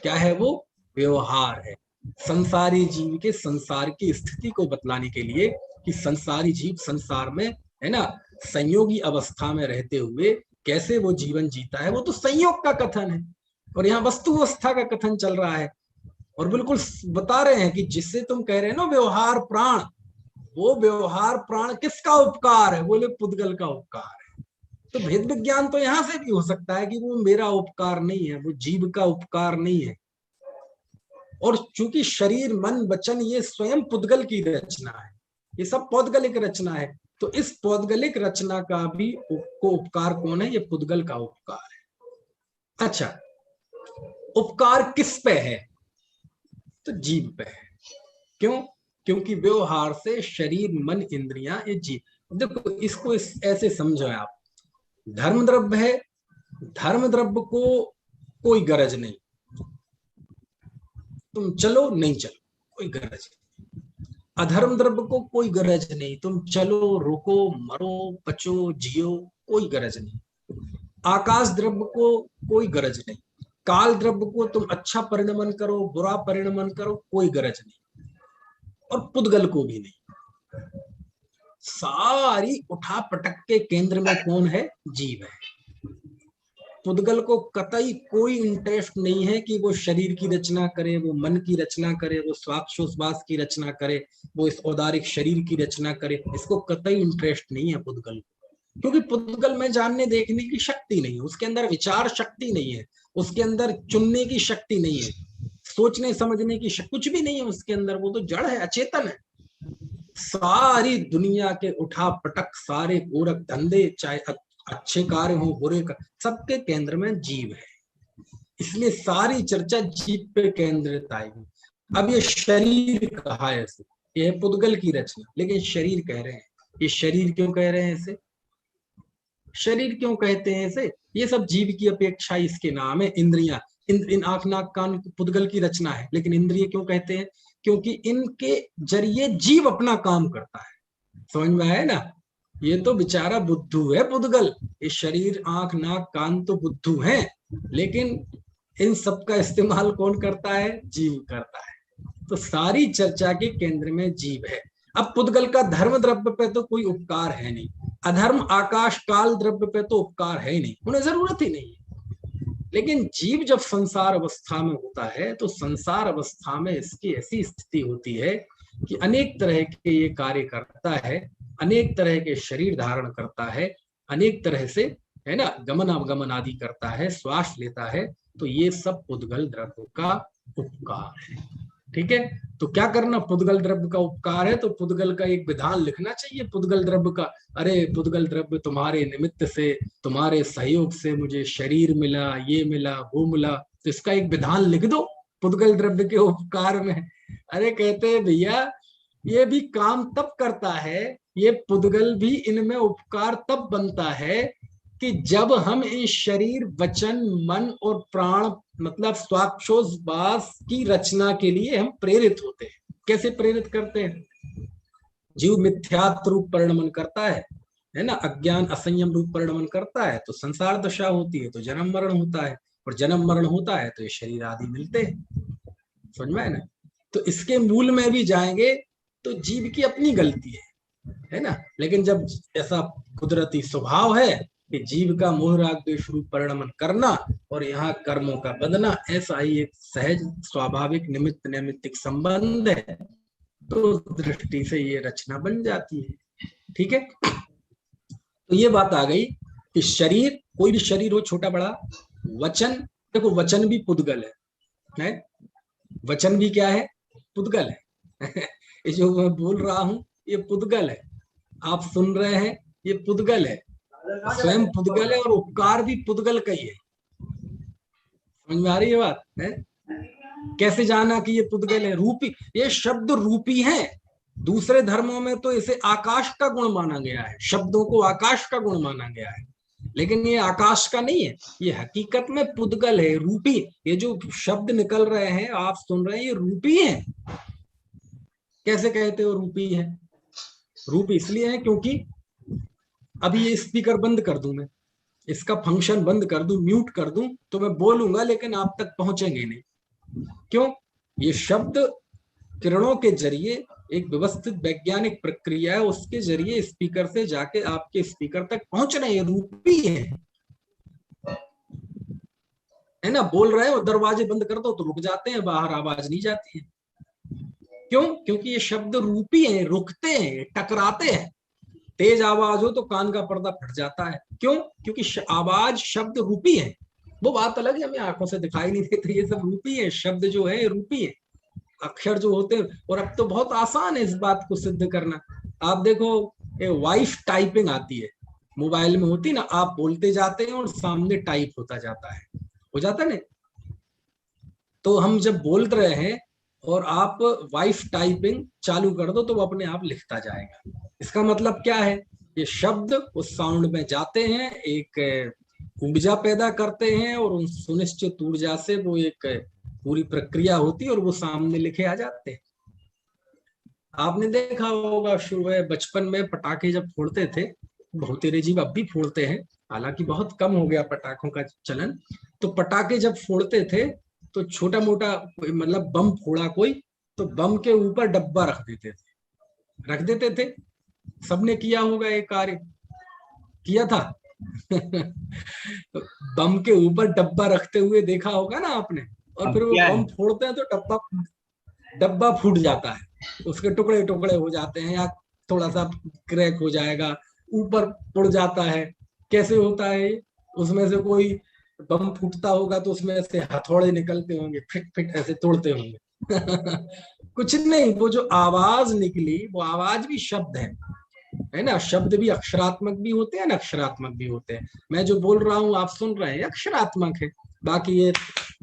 क्या है वो? व्यवहार है। संसारी जीव के संसार की स्थिति को बतलाने के लिए कि संसारी जीव संसार में है ना संयोगी अवस्था में रहते हुए कैसे वो जीवन जीता है, वो तो संयोग का कथन है। और यहाँ वस्तुवस्था का कथन चल रहा है और बिल्कुल बता रहे हैं कि जिससे तुम कह रहे हैं ना व्यवहार प्राण, वो व्यवहार प्राण किसका उपकार है? बोले पुद्गल का उपकार है। तो भेद विज्ञान तो यहां से भी हो सकता है कि वो मेरा उपकार नहीं है, वो जीव का उपकार नहीं है। और चूंकि शरीर मन वचन ये स्वयं पुद्गल की रचना है, ये सब पौद्गलिक रचना है, तो इस पौद्गलिक रचना का भी को उपकार कौन है? ये पुद्गल का उपकार है। अच्छा, उपकार किस पे है? तो जीव पे है। क्यों? क्योंकि व्यवहार से शरीर मन इंद्रियां ये जीव। देखो इसको ऐसे समझो आप, धर्म द्रव्य है, धर्म द्रव्य को कोई गरज नहीं, तुम चलो नहीं चलो कोई गरज नहीं। अधर्म द्रव्य को कोई गरज नहीं, तुम चलो रुको मरो बचो जियो कोई गरज नहीं। आकाश द्रव्य को कोई गरज नहीं, काल द्रव्य को तुम अच्छा परिणमन करो बुरा परिणमन करो कोई गरज नहीं, और पुद्गल को भी नहीं। सारी उठा पटक के केंद्र में कौन है? जीव है। पुद्गल को कतई कोई इंटरेस्ट नहीं है कि वो शरीर की रचना करे, वो मन की रचना करे, वो स्वाक्षोस्वास की रचना करे, वो इस औदारिक शरीर की रचना करे। इसको कतई इंटरेस्ट नहीं है पुद्गल को, क्योंकि पुद्गल में जानने देखने की शक्ति नहीं है, उसके अंदर विचार शक्ति नहीं है, उसके अंदर चुनने की शक्ति नहीं है, सोचने समझने की शक्ति कुछ भी नहीं है उसके अंदर। वो तो जड़ है, अचेतन है। सारी दुनिया के उठा पटक सारे गोरख धंधे, चाहे अच्छे कार्य हो बुरे का, सबके केंद्र में जीव है। इसलिए सारी चर्चा जीव पे केंद्रित आएगी। अब ये शरीर कहा है इसे, ये है पुद्गल की रचना, लेकिन शरीर कह रहे हैं। ये शरीर क्यों कह रहे हैं इसे? शरीर क्यों कहते हैं इसे? ये सब जीव की अपेक्षा इसके नाम है। इंद्रियां, इन आंख नाक कान पुद्गल की रचना है, लेकिन इंद्रिय क्यों कहते हैं? क्योंकि इनके जरिए जीव अपना काम करता है। समझ में आया ना? ये तो बेचारा बुद्धू है पुद्गल, ये शरीर आंख नाक कान तो बुद्धू हैं, लेकिन इन सब का इस्तेमाल कौन करता है? जीव करता है। तो सारी चर्चा के केंद्र में जीव है। अब पुद्गल का धर्म द्रव्य पे तो कोई उपकार है नहीं, अधर्म आकाश काल द्रव्य पे तो उपकार है ही नहीं, उन्हें जरूरत ही नहीं है। लेकिन जीव जब संसार अवस्था में होता है तो संसार अवस्था में इसकी ऐसी स्थिति होती है कि अनेक तरह के ये कार्य करता है, अनेक तरह के शरीर धारण करता है, अनेक तरह से, है ना, गमन अवगमन आदि करता है, श्वास लेता है। तो ये सब पुद्गल द्रव्य का उपकार है। ठीक है, तो क्या करना, पुद्गल द्रव्य का उपकार है तो पुद्गल का एक विधान लिखना चाहिए पुद्गल द्रव्य का। अरे पुद्गल द्रव्य तुम्हारे निमित्त से, तुम्हारे सहयोग से मुझे शरीर मिला, ये मिला, वो मिला, तो इसका एक विधान लिख दो पुद्गल द्रव्य के उपकार में। अरे कहते हैं भैया ये भी काम तब करता है, ये पुद्गल भी इनमें उपकार तब बनता है कि जब हम इस शरीर वचन मन और प्राण मतलब स्वाक्षोश्वास की रचना के लिए हम प्रेरित होते हैं। कैसे प्रेरित करते हैं? जीव मिथ्यात्व रूप परिणमन करता है ना, अज्ञान असंयम रूप परिणमन करता है तो संसार दशा होती है, तो जन्म मरण होता है, और जन्म मरण होता है तो ये शरीर आदि मिलते हैं। समझ में है ना? तो इसके मूल में भी जाएंगे तो जीव की अपनी गलती है ना। लेकिन जब ऐसा कुदरती स्वभाव है कि जीव का मोह राग द्वेष रूप परिणमन करना और यहाँ कर्मों का बदना, ऐसा ही एक सहज स्वाभाविक निमित्त नैमित्तिक संबंध है, तो उस दृष्टि से ये रचना बन जाती है। ठीक है, तो ये बात आ गई कि शरीर, कोई भी शरीर हो छोटा बड़ा, वचन, देखो वचन भी पुद्गल है? वचन भी क्या है? पुद्गल है। ये जो मैं बोल रहा हूं ये पुद्गल है, आप सुन रहे हैं ये पुद्गल है, स्वयं पुद्गल है और उपकार भी पुद्गल का ही है। समझ में आ रही है बात है? कैसे जाना कि ये पुद्गल है? रूपी, ये शब्द रूपी है। दूसरे धर्मों में तो इसे आकाश का गुण माना गया है, शब्दों को आकाश का गुण माना गया है, लेकिन ये आकाश का नहीं है, ये हकीकत में पुद्गल है, रूपी। ये जो शब्द निकल रहे हैं आप सुन रहे हैं ये रूपी है। कैसे कहते हो रूपी है? रूपी इसलिए है क्योंकि अभी ये स्पीकर बंद कर दूं, मैं इसका फंक्शन बंद कर दूं, म्यूट कर दूं, तो मैं बोलूंगा लेकिन आप तक पहुंचेंगे नहीं। क्यों? ये शब्द किरणों के जरिए एक व्यवस्थित वैज्ञानिक प्रक्रिया है, उसके जरिए स्पीकर से जाके आपके स्पीकर तक पहुंच रहे हैं, रूपी है ना। बोल रहे हो दरवाजे बंद कर दो तो रुक जाते हैं, बाहर आवाज नहीं जाती है। क्यों? क्योंकि ये शब्द रूपी हैं, रुकते हैं, टकराते हैं। तेज आवाज हो तो कान का पर्दा फट जाता है। क्यों? क्योंकि आवाज शब्द रूपी है। वो बात अलग है, हमें आंखों से दिखाई नहीं देते, ये सब रूपी है, शब्द जो है रूपी है, अक्षर जो होते हैं। और अब तो बहुत आसान है इस बात को सिद्ध करना। आप देखो वाइफ टाइपिंग आती है, मोबाइल में होती ना, आप बोलते जाते हैं और सामने टाइप होता जाता है, हो जाता है ना। तो हम जब बोल रहे हैं और आप वाइफ टाइपिंग चालू कर दो तो वो अपने आप लिखता जाएगा। इसका मतलब क्या है? ये शब्द उस साउंड में जाते हैं, एक ऊर्जा पैदा करते हैं और उन सुनिश्चित ऊर्जा से वो एक पूरी प्रक्रिया होती है और वो सामने लिखे आ जाते हैं। आपने देखा होगा शुरू में बचपन में पटाखे जब फोड़ते थे, बहुत जीव अब भी फोड़ते हैं, हालांकि बहुत कम हो गया पटाखों का चलन। तो पटाखे जब फोड़ते थे तो छोटा मोटा मतलब बम फोड़ा कोई, तो बम के ऊपर डब्बा रख देते थे। सबने किया होगा, ये कार्य किया था। बम के ऊपर डब्बा रखते हुए देखा होगा ना आपने। और फिर वो बम फोड़ते हैं तो डब्बा फूट जाता है, उसके टुकड़े टुकड़े हो जाते हैं या थोड़ा सा क्रैक हो जाएगा, ऊपर उड़ जाता है। कैसे होता है? उसमें से कोई बम फूटता होगा तो उसमें से हथौड़े निकलते होंगे, फिट फिट ऐसे तोड़ते होंगे। कुछ नहीं, वो जो आवाज निकली वो आवाज भी शब्द है ना। शब्द भी अक्षरात्मक भी होते हैं, अक्षरात्मक भी होते हैं। मैं जो बोल रहा हूँ आप सुन रहे हैं, अक्षरात्मक है, बाकी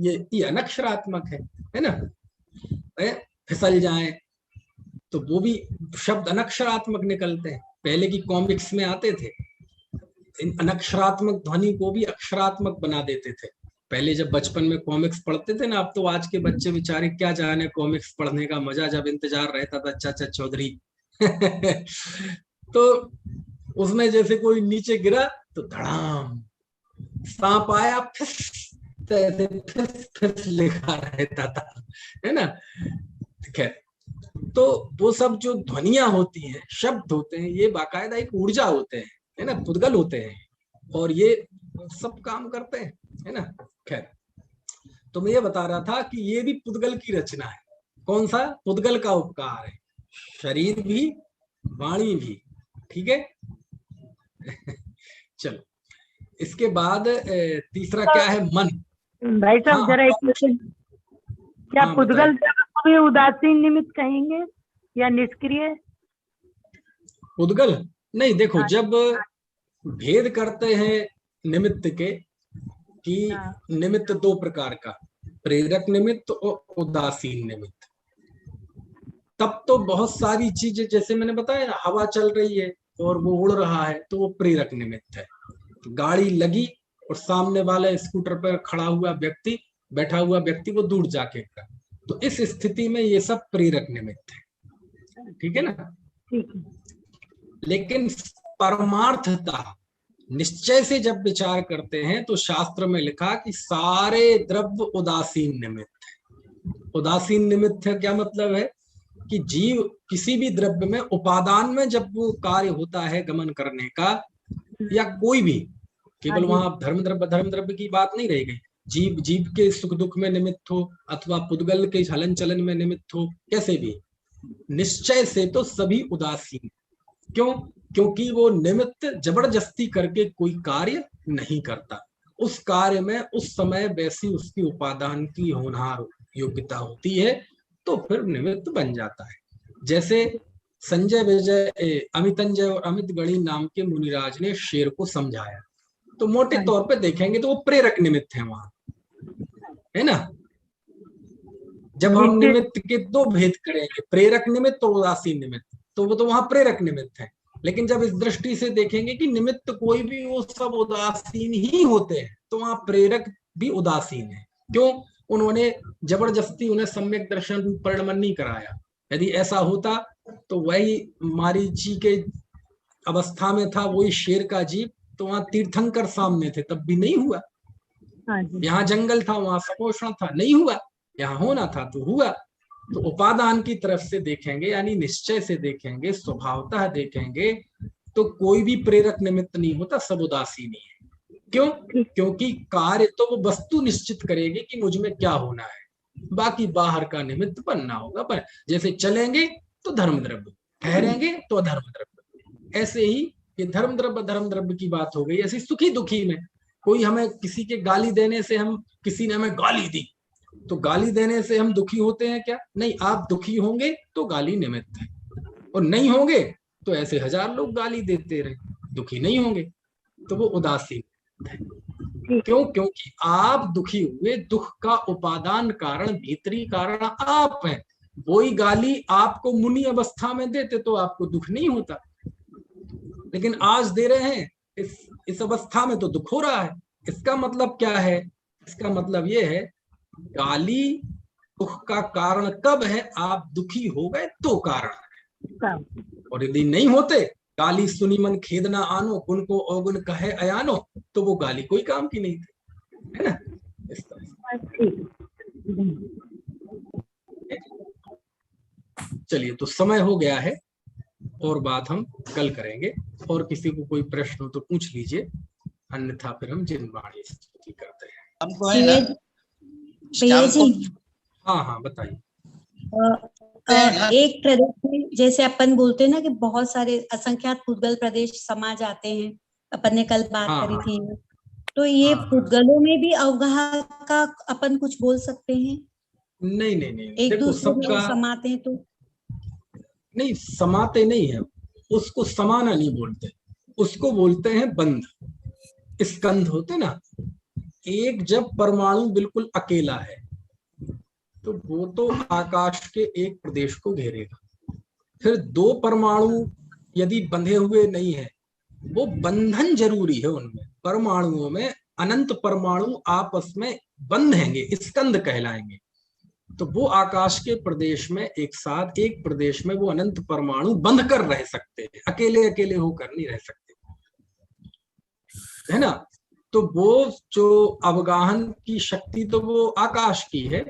ये अनक्षरात्मक है ना। फिसल जाए तो वो भी शब्द अनक्षरात्मक निकलते हैं। पहले की कॉमिक्स में आते थे, इन अनक्षरात्मक ध्वनि को भी अक्षरात्मक बना देते थे। पहले जब बचपन में कॉमिक्स पढ़ते थे ना, अब तो आज के बच्चे बेचारे क्या जाने कॉमिक्स पढ़ने का मजा, जब इंतजार रहता था चाचा चौधरी। तो उसमें जैसे कोई नीचे गिरा तो धड़ाम, सांप आया फिस, तो ऐसे फिस फिस लिखा रहता था, है ना। ठीक है, तो वो सब जो ध्वनियां होती हैं, शब्द होते हैं, ये बाकायदा एक ऊर्जा होते हैं। है ना, पुद्गल होते हैं और ये सब काम करते हैं, है ना। खैर, तो मैं ये बता रहा था कि ये भी पुद्गल की रचना है। कौन सा? पुद्गल का उपकार है, शरीर भी वाणी भी, ठीक है। चलो, इसके बाद तीसरा क्या है? मन। भाई साहब हाँ, जरा एक क्वेश्चन, क्या हाँ, पुद्गल को भी उदासीन निमित्त कहेंगे या निष्क्रिय? पुद्गल नहीं, देखो, हाँ। जब भेद करते हैं निमित्त के, कि हाँ। निमित्त दो प्रकार का, प्रेरक निमित्त और उदासीन निमित्त, तब तो बहुत सारी चीजें, जैसे मैंने बताया ना, हवा चल रही है और वो उड़ रहा है तो वो प्रेरक निमित्त है। गाड़ी लगी और सामने वाला स्कूटर पर खड़ा हुआ व्यक्ति, बैठा हुआ व्यक्ति वो दूर जाके खड़ा, तो इस स्थिति में ये सब प्रेरक निमित्त है, ठीक है ना। ठीक है। लेकिन परमार्थता, निश्चय से जब विचार करते हैं तो शास्त्र में लिखा कि सारे द्रव्य उदासीन निमित्त है। उदासीन निमित्त है क्या मतलब है? कि जीव किसी भी द्रव्य में, उपादान में जब वो कार्य होता है गमन करने का, या कोई भी, केवल वहां धर्म द्रव्य की बात नहीं रह गई, जीव के सुख दुख में निमित्त हो अथवा पुद्गल के हलन चलन में निमित्त हो, कैसे भी, निश्चय से तो सभी उदासीन। क्यों? क्योंकि वो निमित्त जबरदस्ती करके कोई कार्य नहीं करता, उस कार्य में उस समय वैसी उसकी उपादान की होनहार योग्यता होती है, तो फिर निमित्त बन जाता है। जैसे संजय विजय, अमितंजय और अमित गणी नाम के मुनिराज ने शेर को समझाया, तो मोटे तौर पे देखेंगे तो वो प्रेरक निमित्त है वहां, है ना। जब हम निमित्त के दो भेद करेंगे, प्रेरक निमित्त और उदासीन निमित्त, तो वो तो वहां प्रेरक निमित्त है। लेकिन जब इस दृष्टि से देखेंगे कि निमित्त कोई भी, वो सब उदासीन ही होते हैं, तो वहां प्रेरक भी उदासीन है। क्यों? उन्होंने जबरदस्ती उन्हें सम्यक दर्शन रूप परिणमन नहीं कराया। यदि ऐसा होता तो वही मारीची के अवस्था में था, वही शेर का जीव, तो वहां तीर्थंकर सामने थे, तब भी नहीं हुआ। यहाँ जंगल था, वहां सपोषण था, नहीं हुआ। यहाँ होना था तो हुआ। तो उपादान की तरफ से देखेंगे, यानी निश्चय से देखेंगे, स्वभावतः देखेंगे, तो कोई भी प्रेरक निमित्त नहीं होता, सब उदासीन ही है। क्यों? क्योंकि कार्य तो वो वस्तु निश्चित करेगी कि मुझ में क्या होना है, बाकी बाहर का निमित्त बनना होगा। पर जैसे चलेंगे तो धर्म द्रव्य, ठहरेंगे तो अधर्म द्रव्य। ऐसे ही ये धर्म द्रव्य की बात हो गई। ऐसे सुखी दुखी में, कोई हमें किसी के गाली देने से, हम किसी ने हमें गाली दी, तो गाली देने से हम दुखी होते हैं क्या? नहीं। आप दुखी होंगे तो गाली निमित्त है, और नहीं होंगे तो ऐसे 1000 लोग गाली देते रहे, दुखी नहीं होंगे, तो वो उदासीन है। क्यों? क्योंकि आप दुखी हुए, दुख का उपादान कारण, भीतरी कारण आप हैं। वही गाली आपको मुनि अवस्था में देते तो आपको दुख नहीं होता, लेकिन आज दे रहे हैं, इस अवस्था में तो दुख हो रहा है। इसका मतलब क्या है? इसका मतलब ये है, गाली दुख का कारण कब है? आप दुखी हो गए तो कारण है। और यदि नहीं होते, गाली सुनी मन खेद ना आनो, गुण को अवगुण कहे अयानो, तो वो गाली कोई काम की नहीं थी, है ना। इस तरह। चलिए, तो समय हो गया है, और बात हम कल करेंगे। और किसी को कोई प्रश्न हो तो पूछ लीजिए, अन्यथा फिर हम जिनवाणी स्तुति करते हैं। हमको है ना भैया जी, हाँ, बताइए। एक प्रदेश में, जैसे अपन बोलते हैं ना कि बहुत सारे असंख्यात पुद्गल प्रदेश समा जाते हैं, अपन ने कल बात करी थी, तो ये पुद्गलों में भी अवगाह का अपन कुछ बोल सकते हैं? नहीं, एक दूसरे में समाते हैं तो नहीं, समाते नहीं है, उसको समाना नहीं बोलते, उसको बोलते हैं बंध, स्कंध होते ना। एक जब परमाणु बिल्कुल अकेला है तो वो तो आकाश के एक प्रदेश को घेरेगा। फिर दो परमाणु यदि बंधे हुए नहीं है, वो बंधन जरूरी है उनमें। परमाणुओं में अनंत परमाणु आपस में बंधेंगे, स्कंध कहलाएंगे। तो वो आकाश के प्रदेश में एक साथ, एक प्रदेश में वो अनंत परमाणु बंध कर रह सकते हैं, अकेले अकेले होकर नहीं रह सकते, है ना। तो वो जो अवगाहन की शक्ति, तो वो आकाश की है।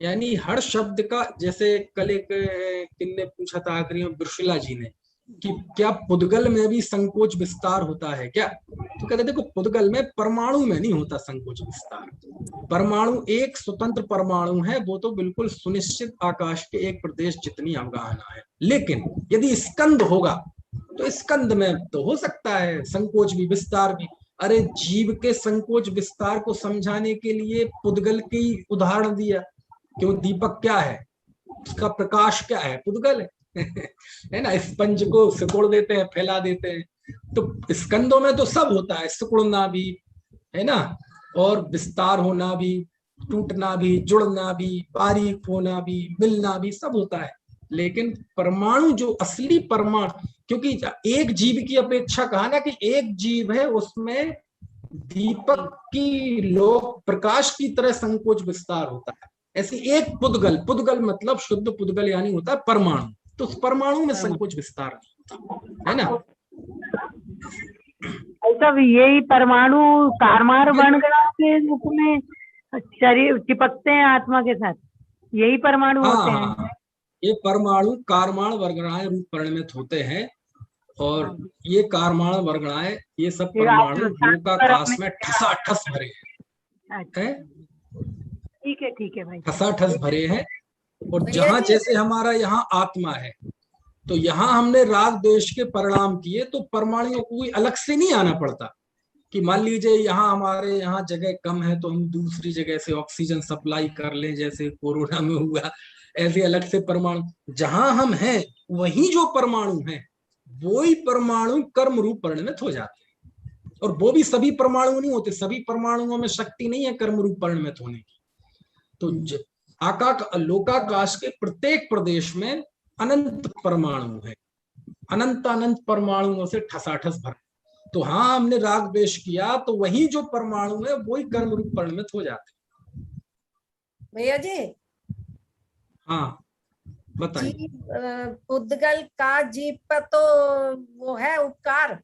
यानी हर शब्द का, जैसे कल एक किन्ने पूछा था आखिरी में, बिरशिला जी ने, कि क्या पुद्गल में भी संकोच विस्तार होता है क्या? तो कहते देखो, पुद्गल में, परमाणु में नहीं होता संकोच विस्तार। परमाणु एक स्वतंत्र परमाणु है, वो तो बिल्कुल सुनिश्चित आकाश के एक प्रदेश जितनी अवगाहना है। लेकिन यदि स्कंद होगा तो स्कंद में तो हो सकता है संकोच भी विस्तार भी। अरे जीव के संकोच विस्तार को समझाने के लिए पुद्गल की उदाहरण दिया। क्यों? दीपक क्या है, उसका प्रकाश क्या है? पुद्गल है है ना। स्पंज को सिकुड़ देते हैं, फैला देते हैं। तो स्कंदों में तो सब होता है, सिकुड़ना भी है ना, और विस्तार होना भी, टूटना भी, जुड़ना भी, बारीक होना भी, मिलना भी, सब होता है। लेकिन परमाणु, जो असली परमाणु, क्योंकि एक जीव की अपेक्षा कहा ना कि एक जीव है, उसमें दीपक की लो प्रकाश की तरह संकोच विस्तार होता है। ऐसे एक पुद्गल, पुद्गल मतलब शुद्ध पुद्गल यानी होता है परमाणु, तो उस परमाणु में संकोच विस्तार नहीं होता है ना। ऐसा यही परमाणु कारमार वर्णगणा के रूप में शरीर चिपकते हैं आत्मा के साथ, यही परमाणु होते हैं। हाँ, ये परमाणु कारमाण वर्गणाएं रूप परिणमित होते हैं, और ये कारमाण वर्गणाएं, ये सब परमाणु लोकाकाश में ठसाठस भरे हैं। ठीक है भाई, ठसाठस भरे हैं। और जहां जैसे हमारा यहाँ आत्मा है, तो यहाँ हमने राग द्वेष के परिणाम किए, तो परमाणुओं को कोई अलग से नहीं आना पड़ता कि मान लीजिए यहाँ हमारे यहाँ जगह कम है तो हम दूसरी जगह से ऑक्सीजन सप्लाई कर लें, जैसे कोरोना में हुआ। ऐसे अलग से परमाणु, जहां हम हैं वही जो परमाणु हैं, वो ही परमाणु कर्म रूप परिणमित हो जाते हैं। और वो भी सभी परमाणु नहीं होते, सभी परमाणुओं में शक्ति नहीं है कर्म रूप परिणमित होने की। तो लोकाकाश के प्रत्येक प्रदेश में अनंत परमाणु है, अनंत अनंत परमाणुओं से ठसाठस भर। तो हाँ, हमने राग द्वेष किया तो वही जो परमाणु है वही कर्म रूप परिणमित हो जाते। भैया जी, हाँ बताइए। पुद्गल का जीव पर तो वो है उपकार।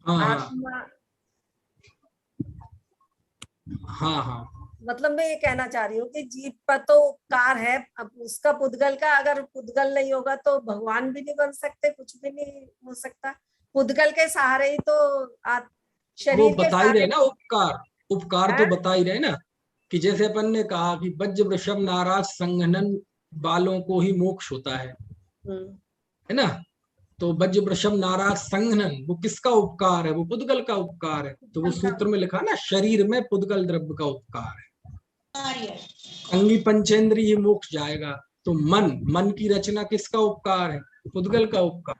हाँ हाँ हाँ, मतलब मैं ये कहना चाह रही हूँ कि जीव पर तो उपकार है, अब उसका पुद्गल का, अगर पुद्गल नहीं होगा तो भगवान भी नहीं बन सकते, कुछ भी नहीं हो सकता। पुद्गल के सहारे ही तो शरीर वो के बता ही रहे ना, उपकार तो है? बता ही रहे ना, कि जैसे अपन ने कहा कि वज्र वृषभ नाराज संघनन बालों को ही मोक्ष होता है ना। तो वज्र वृषभ नाराज संघनन, वो किसका उपकार है? वो पुद्गल का उपकार है। तो वो सूत्र में लिखा ना, शरीर में पुद्गल द्रव्य का उपकार है। अंगी पंचेंद्रिय ही मोक्ष जाएगा। तो मन की रचना किसका उपकार है? पुद्गल का उपकार।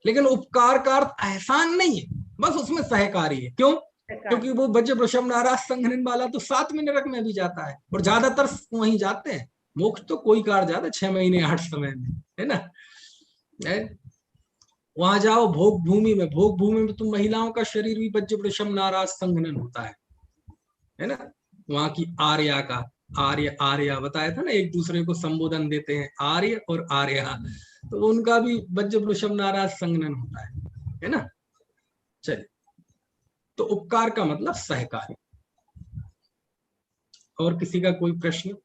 लेकिन उपकार का अर्थ एहसान नहीं है, बस उसमें सहकारी है। क्यों? क्योंकि वो वज्र वृषभ नाराज संघनन वाला तो 7वें नरक में भी जाता है, और ज्यादातर वहीं जाते हैं। मोक्ष तो कोई कार जाता 6 महीने 8 समय में, है ना। वहां जाओ भोग भूमि में, भोग भूमि में तो महिलाओं का शरीर भी वज्र वृषभ नाराज संघनन होता है ना। वहां की आर्या का, आर्या बताया था ना, एक दूसरे को संबोधन देते हैं आर्य और आर्या, तो उनका भी वज्र वृषभ नाराज संघनन होता है ना। चलिए, तो उपकार का मतलब सहकारी। और किसी का कोई प्रश्न?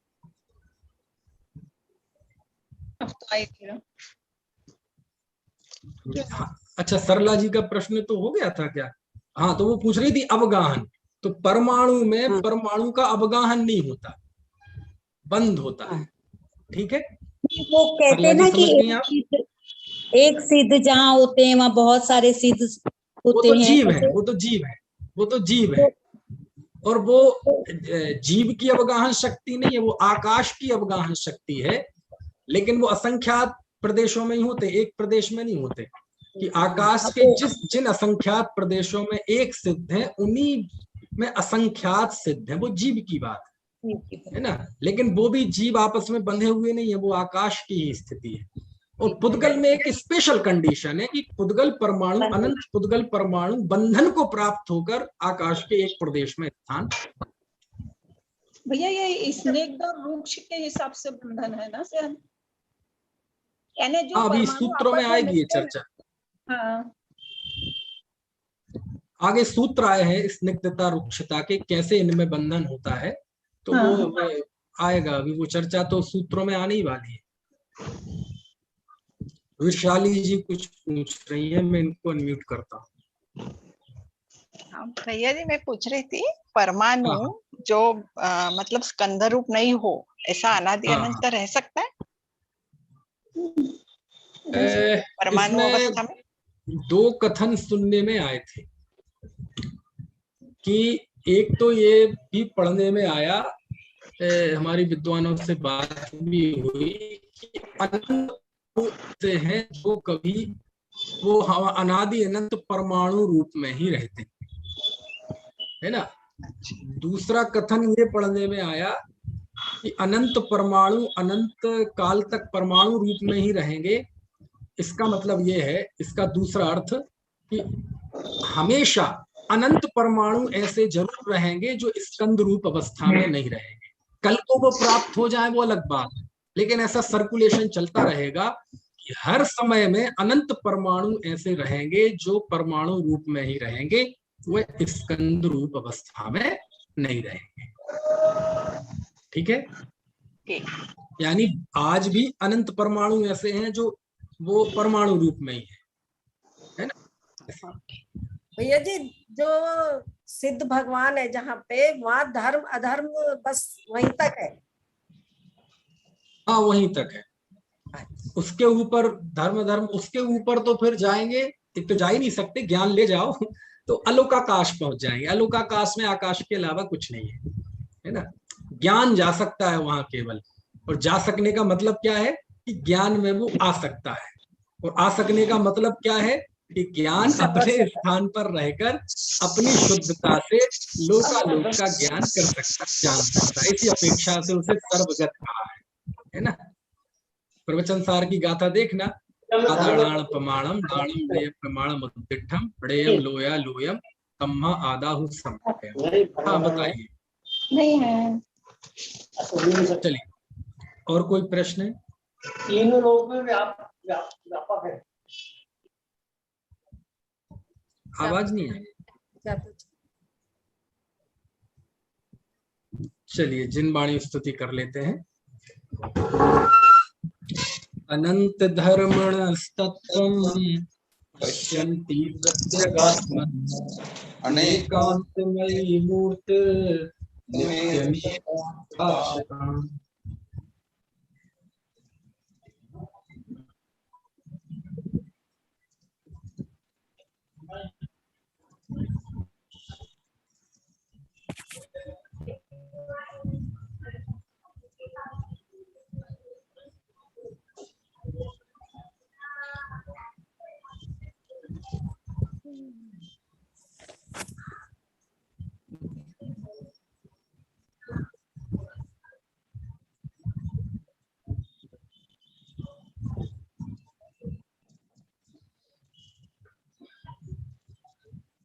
अच्छा, सरला जी का प्रश्न तो हो गया था क्या? हाँ, तो वो पूछ रही थी अवगाहन। तो परमाणु में परमाणु का अवगाहन नहीं होता, बंद होता है। ठीक है, वो कहते ना कि एक सिद्ध जहाँ होते हैं वहाँ बहुत सारे सिद्ध होते हैं। जीव है, वो तो जीव है। और वो जीव की अवगाहन शक्ति नहीं है, वो आकाश की अवगाहन शक्ति है। लेकिन वो असंख्यात प्रदेशों में ही होते, एक प्रदेश में नहीं होते। कि आकाश के जिन असंख्यात प्रदेशों में एक सिद्ध है, उन्हीं में असंख्यात सिद्ध है। वो जीव की बात है ना। लेकिन वो भी जीव आपस में बंधे हुए नहीं है, वो आकाश की ही स्थिति है। और पुद्गल में एक स्पेशल कंडीशन है कि पुद्गल परमाणु, अनंत पुद्गल परमाणु बंधन को प्राप्त होकर आकाश के एक प्रदेश में स्थान। भैया ये स्नेक और वृक्ष के हिसाब से बंधन है ना सर? यानी जो अभी सूत्रों में आएगी ये चर्चा। हाँ। आगे सूत्र आए हैं स्निग्धता रुक्षता के, कैसे इनमें बंधन होता है, तो वो आएगा। अभी वो चर्चा तो सूत्रों में आने ही वाली है। विशाली जी कुछ पूछ रही है, मैं इनको अनम्यूट करता हूँ। हाँ भैया जी, मैं पूछ रही थी परमाणु हाँ। जो मतलब स्कंद रूप नहीं हो, ऐसा अनादि हाँ, अनंत रह सकता है परमाणु इसमें अवस्था में? 2 कथन सुनने में आए थे कि एक तो ये भी पढ़ने में आया, हमारी विद्वानों से बात भी हुई कि अनंत से हैं जो कभी वो अनादि अनंत परमाणु रूप में ही रहते है ना। दूसरा कथन ये पढ़ने में आया कि अनंत परमाणु अनंत काल तक परमाणु रूप में ही रहेंगे। इसका मतलब ये है, इसका दूसरा अर्थ कि हमेशा अनंत परमाणु ऐसे जरूर रहेंगे जो स्कंद रूप अवस्था में नहीं रहेंगे। कल को वो प्राप्त हो जाए वो अलग बात, लेकिन ऐसा सर्कुलेशन चलता रहेगा कि हर समय में अनंत परमाणु ऐसे रहेंगे जो परमाणु रूप में ही रहेंगे, वह स्कंद रूप अवस्था में नहीं रहेंगे। ठीक है, यानी आज भी अनंत परमाणु ऐसे हैं जो वो परमाणु रूप में ही है ना। भैया जी, जो सिद्ध भगवान है जहाँ पे, वहाँ धर्म अधर्म बस वहीं तक है? हाँ, वहीं तक है। उसके ऊपर धर्म धर्म, उसके ऊपर तो फिर जाएंगे, एक तो जा ही नहीं सकते, ज्ञान ले जाओ तो अलोकाकाश पहुंच जाएंगे। अलोकाकाश में आकाश के अलावा कुछ नहीं है ना। ज्ञान जा सकता है वहां केवल, और जा सकने का मतलब क्या है कि ज्ञान में वो आ सकता है, और आ सकने का मतलब क्या है कि ज्ञान अपने स्थान पर रहकर अपनी शुद्धता से लोकालोक का ज्ञान कर सकता, जान सकता है। इसी अपेक्षा से उसे सर्वगत कहा है ना। प्रवचन सार की गाथा देखना, आदाणाण प्रमाणम दाणम प्रेय प्रमाणम उत्तिष्ठम प्रेयम लोया लोयम तम्हा आदाहु संप्रयम। हाँ बताइए। नहीं है। चलिए, और कोई प्रश्न है? तीनों लोग में व्यापक है। आवाज नहीं है। चलिए जिन वाणी स्तुति कर लेते हैं। अनंत धर्मणस्तत्त्वं पश्यन्ति प्रत्यगात्मनः अनेकान्तमयी मूर्तिर्नित्यमेव भासते।